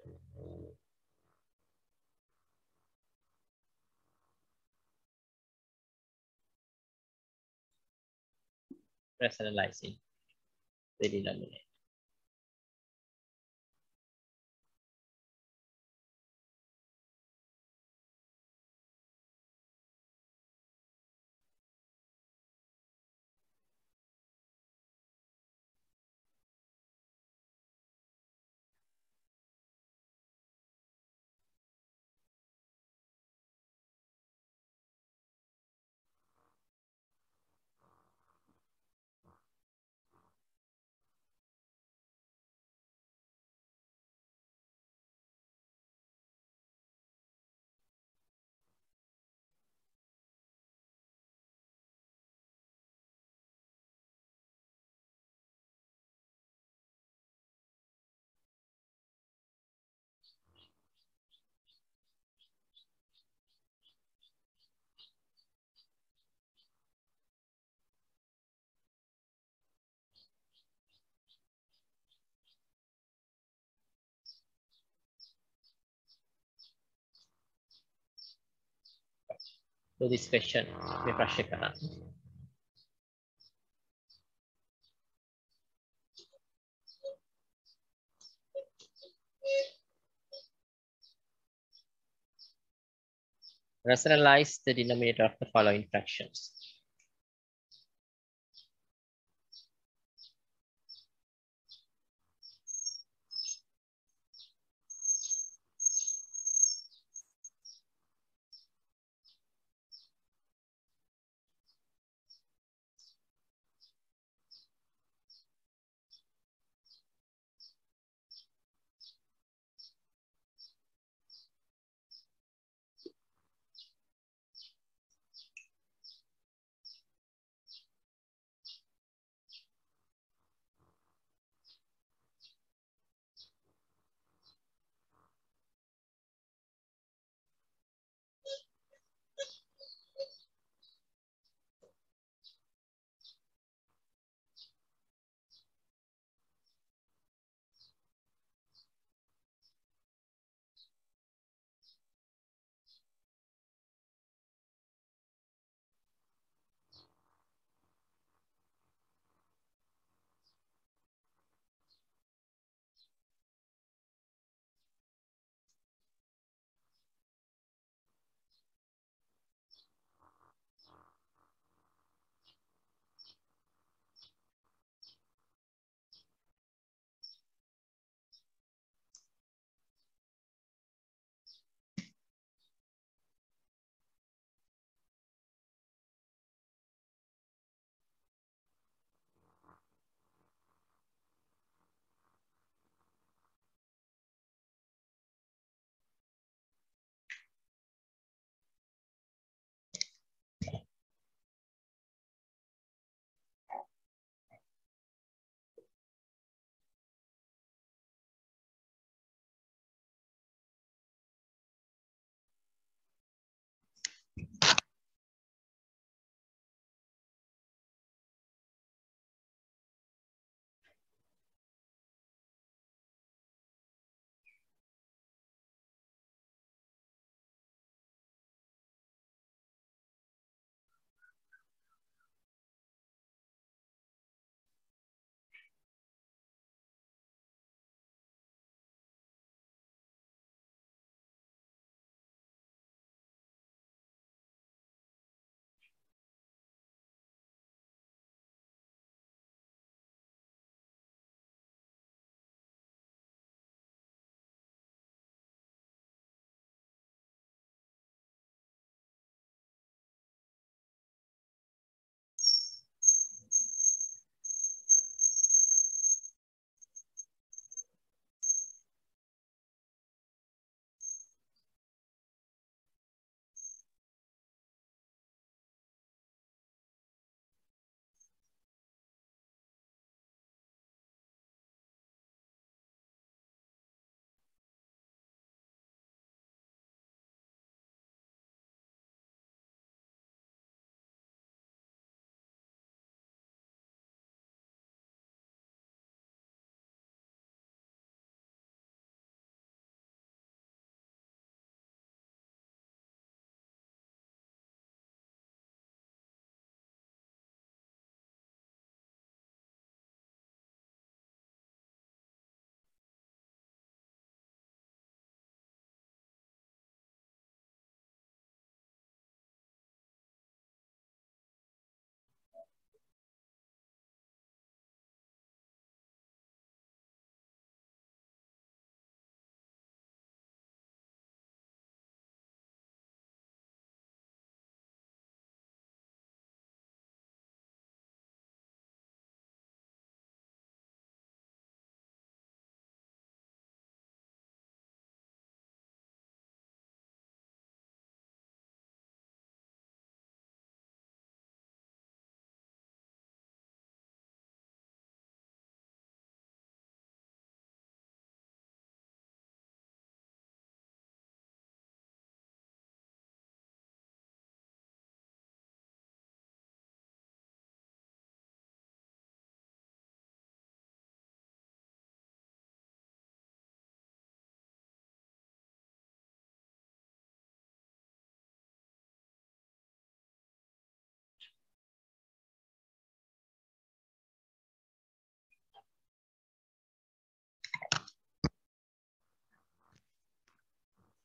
rationalizing the denominator. So this question මේ ප්‍රශ්න කරා. Rationalize the denominator of the following fractions.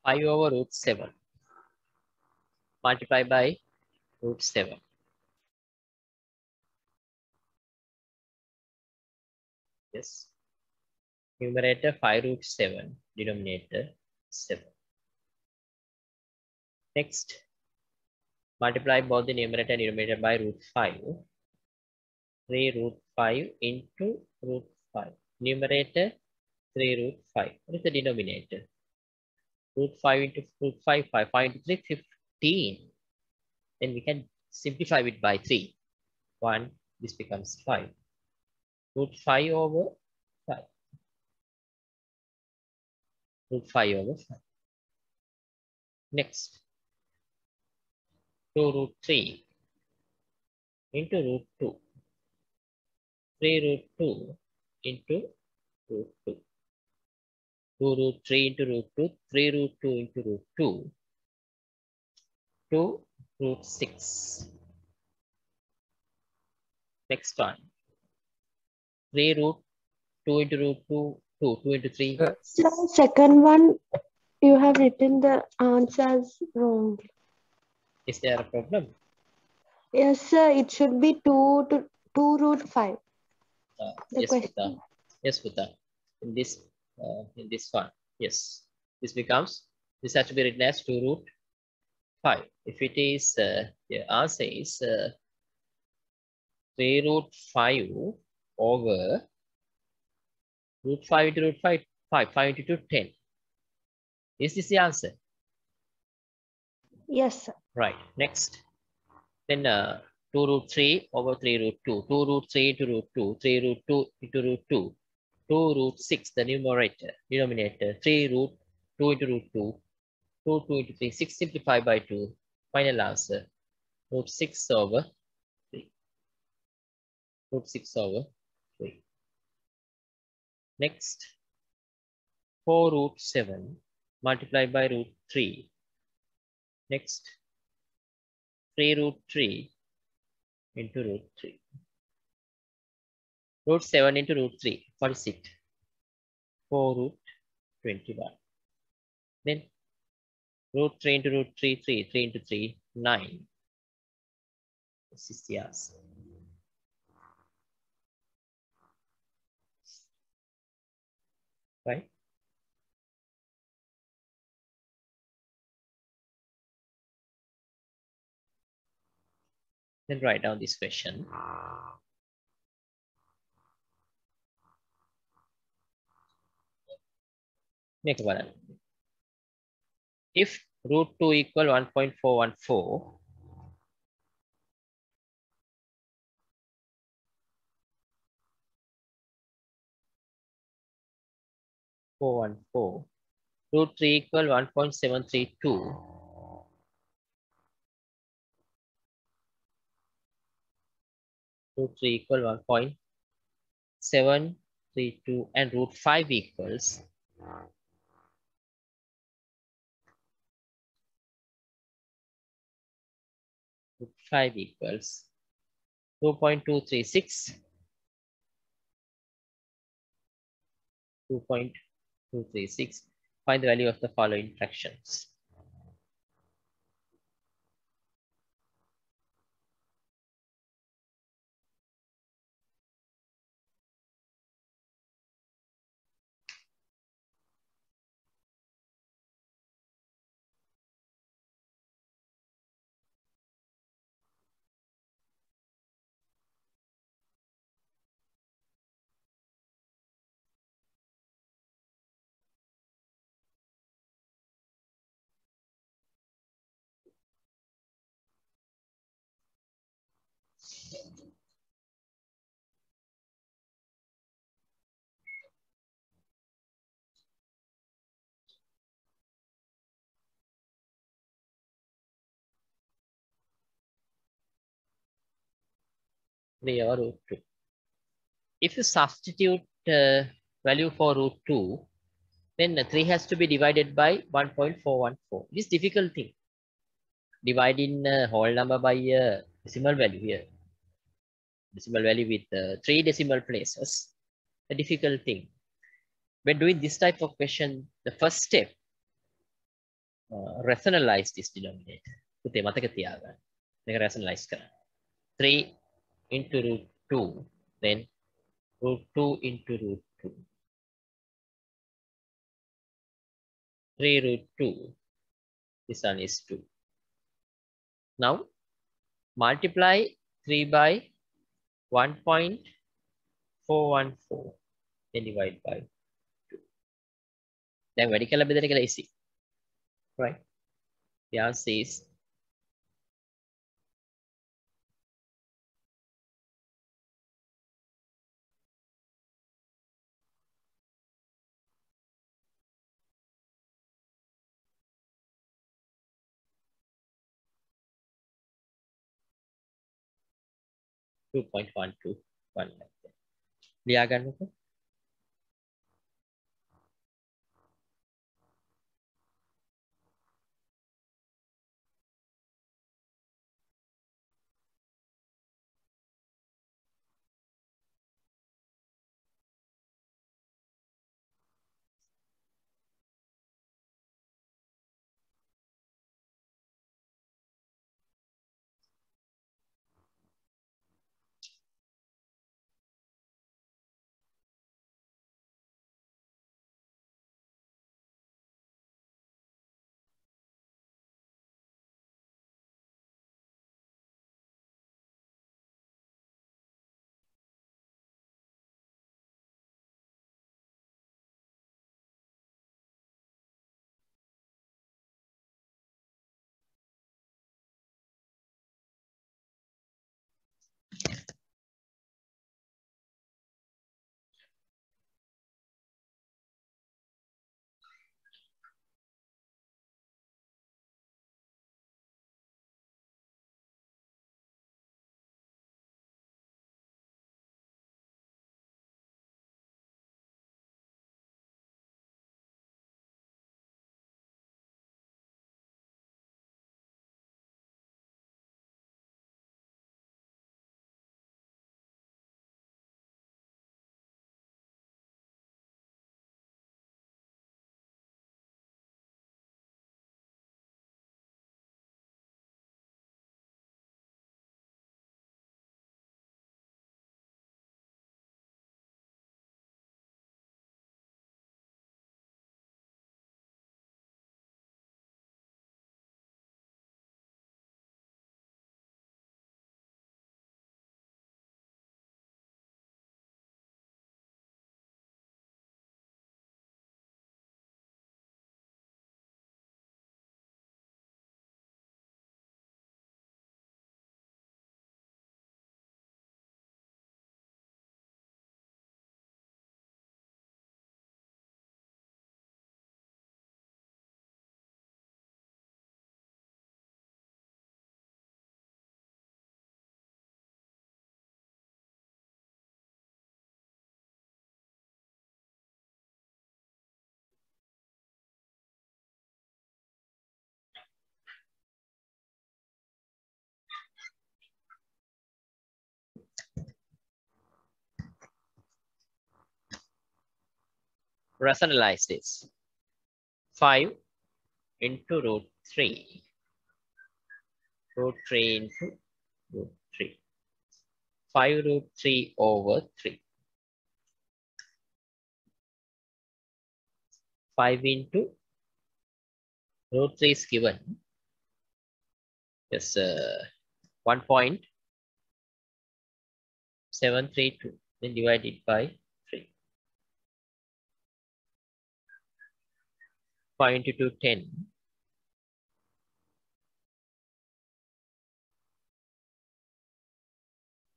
5 over root 7. Multiply by root 7. Yes. Numerator 5 root 7. Denominator 7. Next. Multiply both the numerator and denominator by root 5. 3 root 5 into root 5. Numerator 3 root 5. What is the denominator? Root 5 into root 5, 5 into 3, 15. Then we can simplify it by 3. 1, this becomes 5. Root 5 over 5. Root 5 over 5. Next. 2 root 3 into root 2. 3 root 2 into root 2. 2 root 3 into root 2. 3 root 2 into root 2. 2 root 6. Next one. 3 root 2 into root 2. 2. 2 into 3. Sir, second one, you have written the answers wrong. Is there a problem? Yes, sir. It should be 2 root 5. The Yes, question. Putta. Yes, Putta. In this one. Yes. This becomes, this has to be written as 2 root 5. If it is, the answer is 3 root 5 over root 5 into root 5, 5 into 2, 10. Is this the answer? Yes, sir. Right. Next. Then 2 root 3 over 3 root 2. 2 root 3 into root 2. 3 root 2 into root 2. 2 root 6, the numerator, denominator. 3 root 2 into root 2. 2, 2 into 3. 6 simplified by 2. Final answer. Root 6 over 3. Root 6 over 3. Next. 4 root 7 multiplied by root 3. Next. 3 root 3 into root 3. Root 7 into root 3. What is it? 4 root 21. Then root 3 into root 3, 3. 3 into 3, 9. This is the answer. Right? Then write down this question. Make a one. If root 2 equal 1.414, root 3 equal 1.732, root 3 equal 1.732, and root 5 equals root 5 equals 2.236, 2.236. Find the value of the following fractions. Or root 2. If you substitute value for root 2, then 3 has to be divided by 1.414. This difficult thing. Dividing a whole number by a decimal value here. Decimal value with 3 decimal places. A difficult thing. When doing this type of question, the first step, rationalize this denominator. පුතේ මතක තියාගන්න. මේක rationalize කරන්න. 3 into root 2, then root 2 into root 2. 3 root 2. This one is 2. Now multiply 3 by 1.414. Then divide by 2. Then වැඩි කළ බෙදෙන එක easy. Right? The answer is 2.121. ලියා ගන්නකො. Rationalize this. 5 into root 3. Root 3 into root 3. 5 root 3 over 3. 5 into root 3 is given. Yes, 1.732. Then divide it by 3. 5 into 2, 10.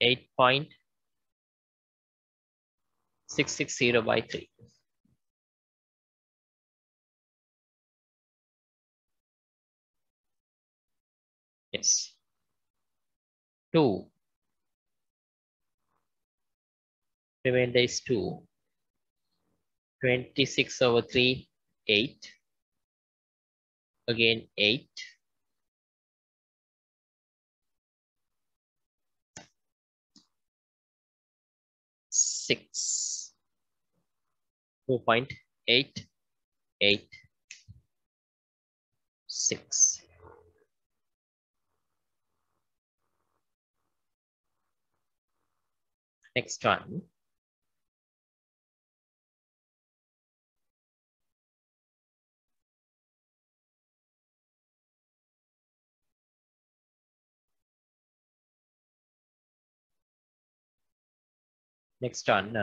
8.660 by 3. Yes. 2. Remainder is 2. 26 over 3, 8. Again 8. 6. 2.887. 6. Next one. Next one,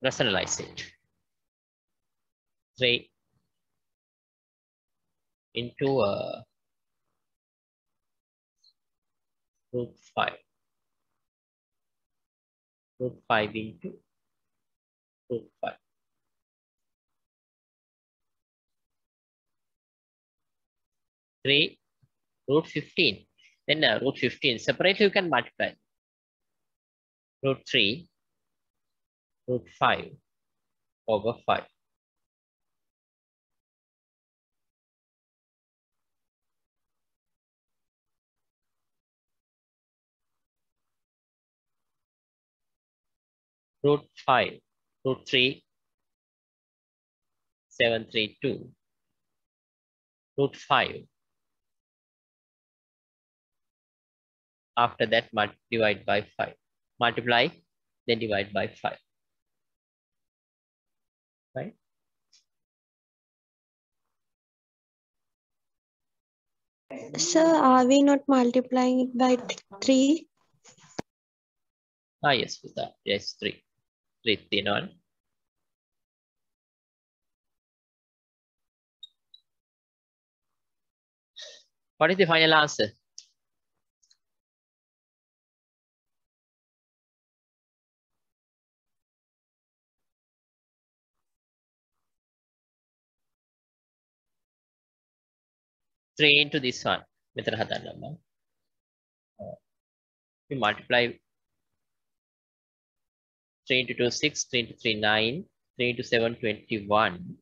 rationalize it. 3 into root 5. Root 5 into root 5. 3 root 15. Then root 15. Separately you can multiply. Root 3 root 5 over 5. Root 5 root 3 732. Root 5. After that, divide by 5. Multiply, then divide by 5. Right? Sir, are we not multiplying it by 3? Ah, yes, with that. Yes, 3. 3, 3, 1. What is the final answer? Three into this one. We multiply 3 into 2, 6, 3 into 3, 9, 3 into 7, 21,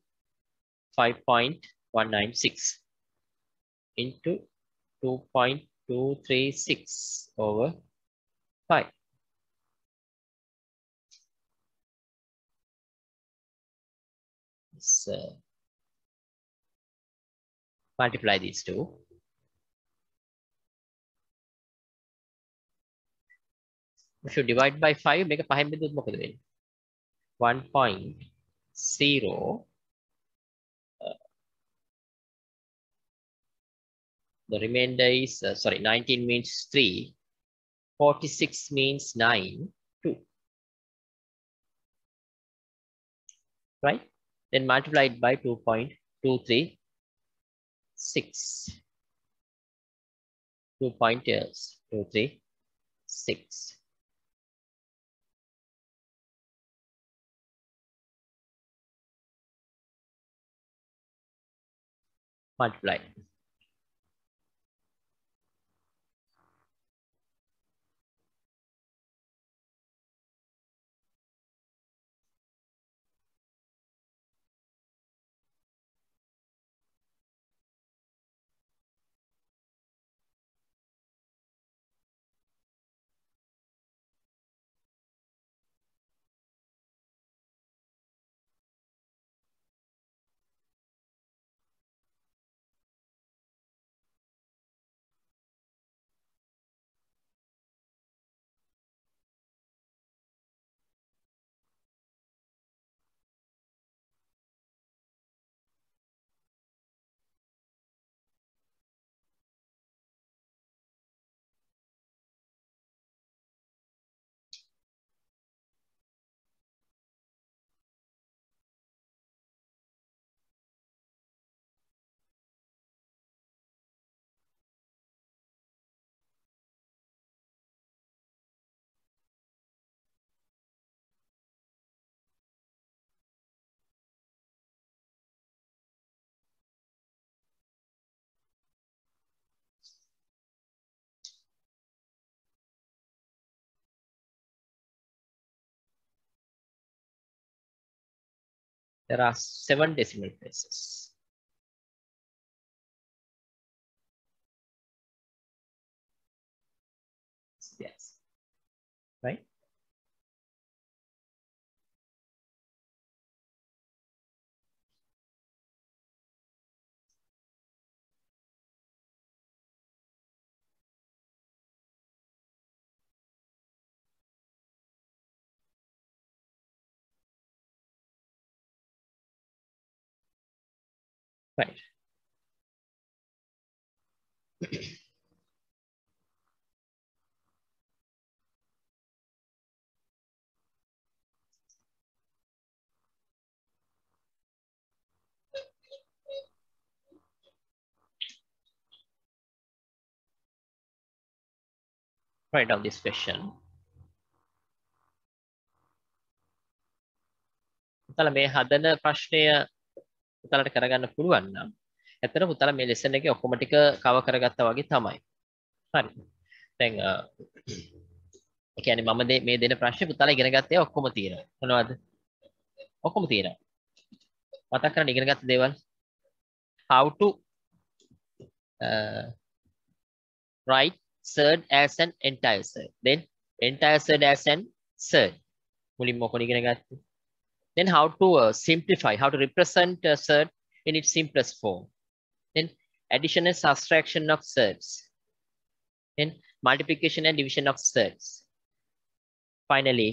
5.196 into 2.236 over 5. Let's multiply these two. We should divide by 5. Make a 5 bidut මොකද වෙන්නේ? 1.0. The remainder is, 19 means 3. 46 means 9, 2. Right? Then multiply it by 2.236. 2.236. Multiply. There are 7 decimal places. Yes. Right? Right. Write down this question. පුතාලා මේ හදන ප්‍රශ්නය පුතාලට කරගන්න පුළුවන් නම් ඇත්තට පුතාලා මේ ලෙසන් එකේ ඔක්කොම ටික කවර් කරගත්තා වගේ තමයි. හරි. දැන් ඒ කියන්නේ මම මේ දෙන ප්‍රශ්නේ පුතාලා ඉගෙන ගත්තේ ඔක්කොම තියෙනවා. මොනවද? ඔක්කොම තියෙනවා. මතක් කරගන්න ඉගෙන ගත්ත දේවල්. How to write surd as an entire surd. Then entire surd as an surd. මුලින්ම ඔක්කොම ඉගෙන ගත්තා. Then how to simplify, how to represent a surd in its simplest form. Then addition and subtraction of surds. Then multiplication and division of surds. Finally,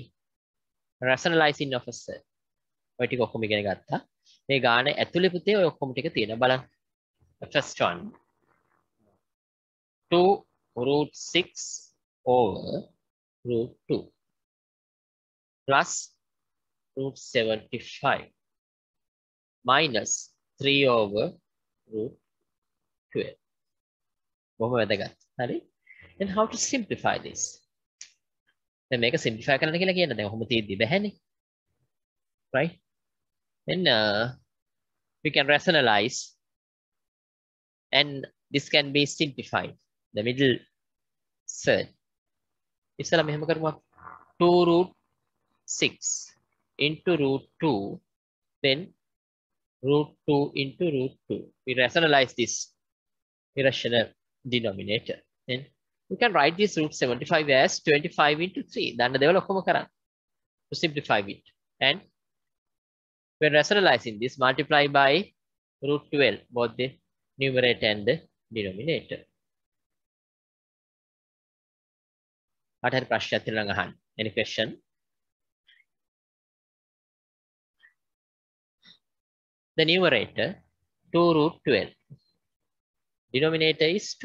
rationalizing of a surd. ඔය ටික ඔක්කොම ඉගෙන ගත්තා. මේ ගාන ඇතුලේ පුතේ ඔය ඔක්කොම ටික තියෙනවා. බලන්න. First one. 2√6 over √2 plus √75 minus 3 over √12. බොහොම වැදගත්. හරි? Then how to simplify this? දැන් මේක simplify කරන්න කියලා කියන්න දැන් ඔහොම තියෙද්දි බැහැනේ. Right? Then we can rationalize and this can be simplified. The middle surd. ඉස්සලා මෙහෙම කරමු. 2√6 into √2, then √2 into √2. We rationalize this irrational denominator. Then we can write this √75 as 25 into 3. දන්න දේවල් ඔක්කොම කරන්න. To simplify it. And when rationalizing this, multiply by √12, both the numerator and the denominator. හරි ප්‍රශ්නයක් තියෙනවා අහන්න. Any question? The numerator 2√12. Denominator is 2.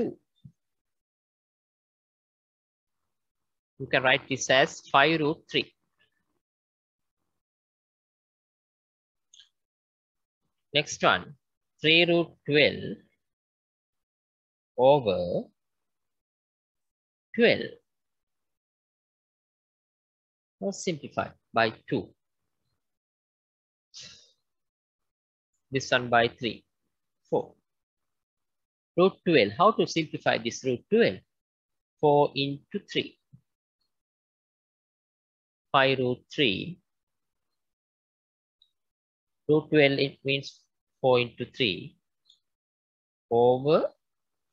You can write this as 5√3. Next one, 3√12 over 12. Now simplify by 2. This one by 3, 4. √12, how to simplify this √12? 4 into 3. 5√3. √12, it means 4 into 3 over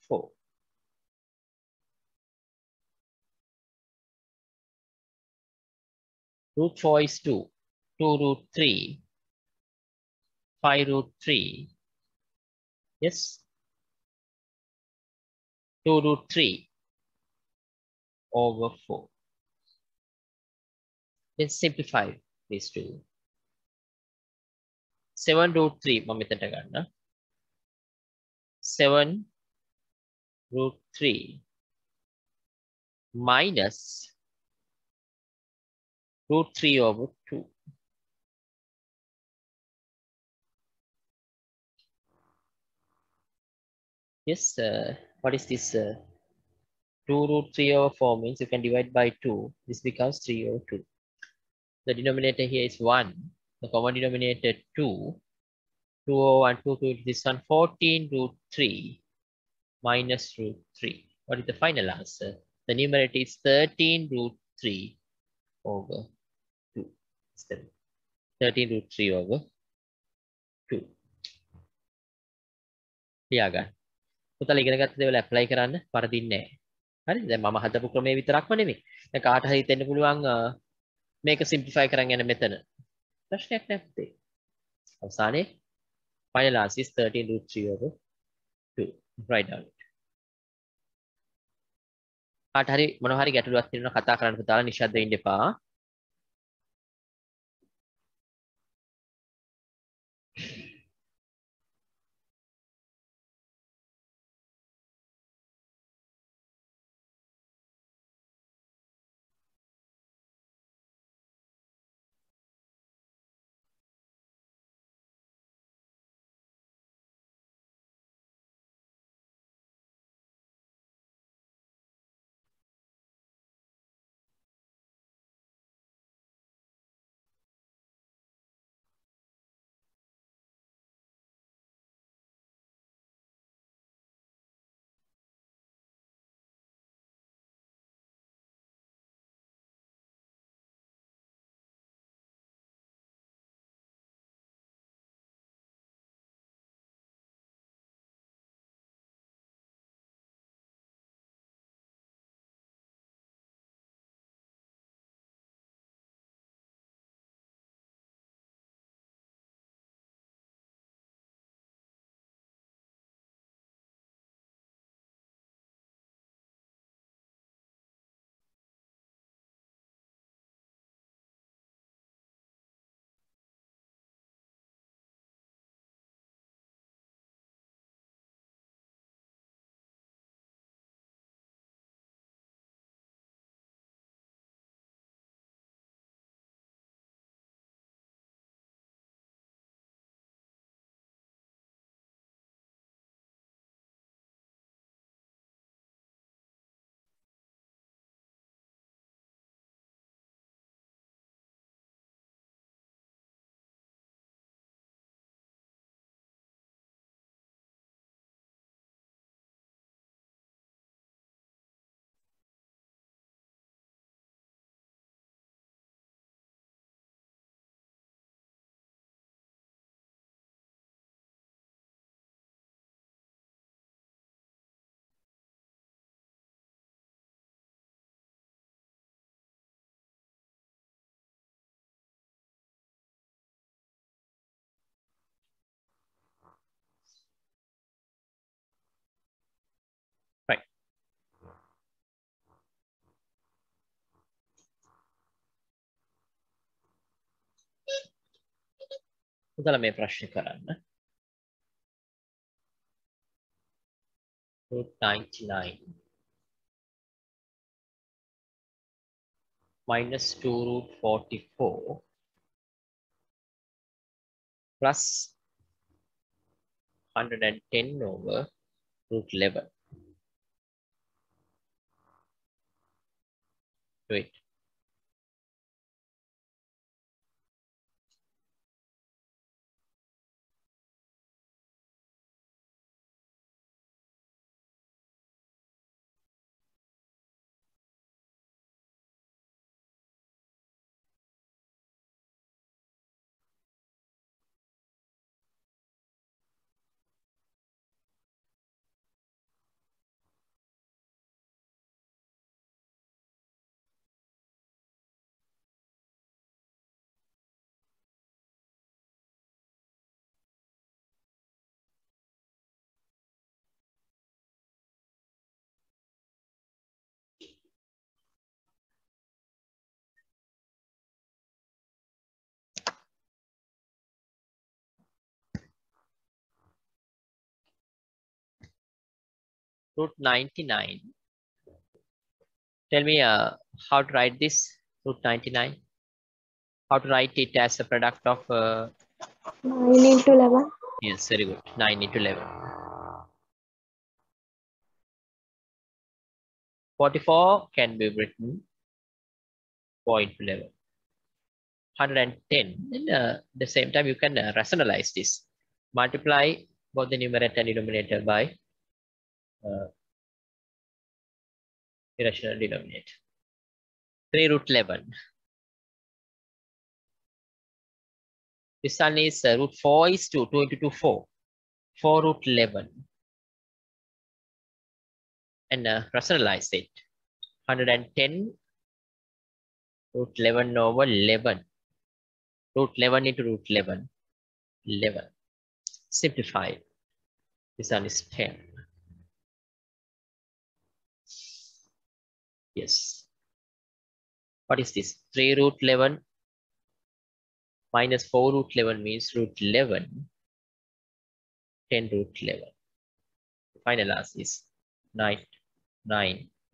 4. √4 is 2. 2√3. 5√3. Yes. 2√3 over 4. Then simplify these two. 7√3 මම මෙතනට ගන්න. 7√3 minus √3 over 2. Yes, what is this? 2√3 over 4 means you can divide by 2. This becomes 3 over 2. The denominator here is 1. The common denominator 2. 2 over 1, 2, 2, this one 14√3 minus √3. What is the final answer? The numerator is 13√3 over 2. 13√3 over 2. ලියාගන්න. පුතාලා ඉගෙන ගත්ත දේවල් apply කරන්න පරදින්නේ නැහැ. හරි? දැන් මම හදපු ක්‍රමයේ විතරක්ම නෙමෙයි. දැන් කාට හරි හිතෙන්න පුළුවන් මේක සිම්ප්ලිෆයි කරන් යන මෙතන. ප්‍රශ්නයක් නැත්තේ. අවසානයේ final answer is 13√3 over 2. Write down it. කාට හරි මොනවා හරි ගැටලුවක් තියෙනවා කතා කරන්න පුතාලා නිශ්ශබ්ද වෙන්න එපා. පුතාලා මේ ප්‍රශ්නේ කරන්න. root 99 minus 2 root 44 plus 110 over root 11. Do it. Root 99. Tell me how to write this root 99. How to write it as a product of 9 into 11. yes, very good. 9 into 11. 44 can be written 4 into 11. 110. And the same time, you can rationalize this. Multiply both the numerator and denominator by irrational denominator. 3 root 11. This one is root 4 is 2. 2 into 2, 4. 4 root 11. And rationalize it. 110 root 11 over 11. Root 11 into root 11. 11. Simplify. This one is 10. Yes. What is this? 3 root 11 minus 4 root 11 means root 11. 10 root 11. Final answer is 9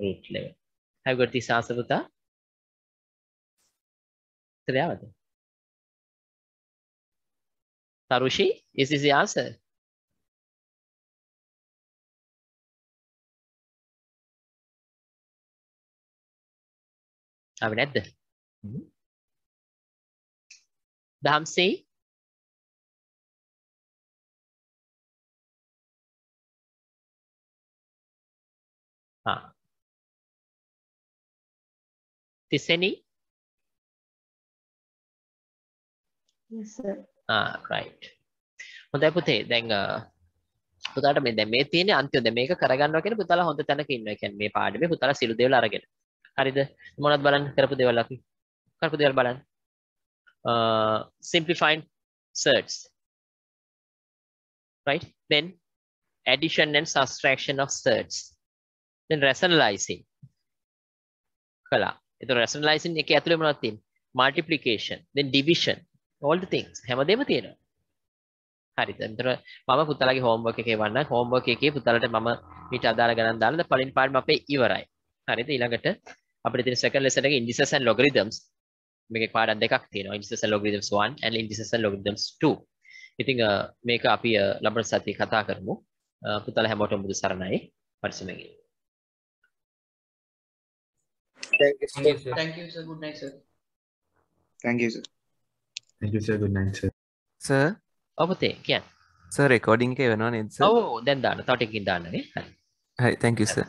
root 11. Have you got this answer, Buddha? Tarushi, is this the answer? Have you read Damsi? Tiseni? Yes, sir. Right. හොඳයි පුතේ දැන් පුතාට මේ දැන් මේ තියෙන්නේ අන්තිම දැන් මේක කරගන්නවා කියන්නේ පුතාලා හොඳ තැනක ඉන්නවා. කියන්නේ මේ පාඩමේ පුතාලා සිළු දේවල් අරගෙන. හරිද? මොනවද බලන්න කරපු දේවල් අපි. කරපු දේවල් බලන්න. Simplifying surds. Right? Then addition and subtraction of surds. Then rationalizing. කළා. ඒතර rationalizing එකේ ඇතුලේ මොනවද තියෙන්නේ? Multiplication, then division. All the things. හැමදේම තියෙනවා. හරිද? එතන මම පුතාලගේ homework එකේ වන්න homework එකේ පුතාලට මම ඊට අදාළ ගණන් දාලා පළවෙනි පාඩම අපේ ඉවරයි. හරිද? ඊළඟට අපිට තියෙන second lesson එකේ indices and logarithms මේකේ පාඩම් දෙකක් තියෙනවා. indices and logarithms 1 and indices and logarithms 2. ඉතින් මේක අපි ලබන සතියේ කතා කරමු. පුතාලා හැමෝටම බුදු සරණයි. පරිස්සමෙන්. Thank you, sir. Thank you, sir. Good night, sir. Thank you, sir. Thank you, sir. Good night, sir. Sir, ඔව් පුතේ කියන්න. sir recording එක වෙනවා නේද sir? ඔව් දැන් දාන්න. තව ටිකකින් දාන්න නේ. හරි. Hi, thank you sir.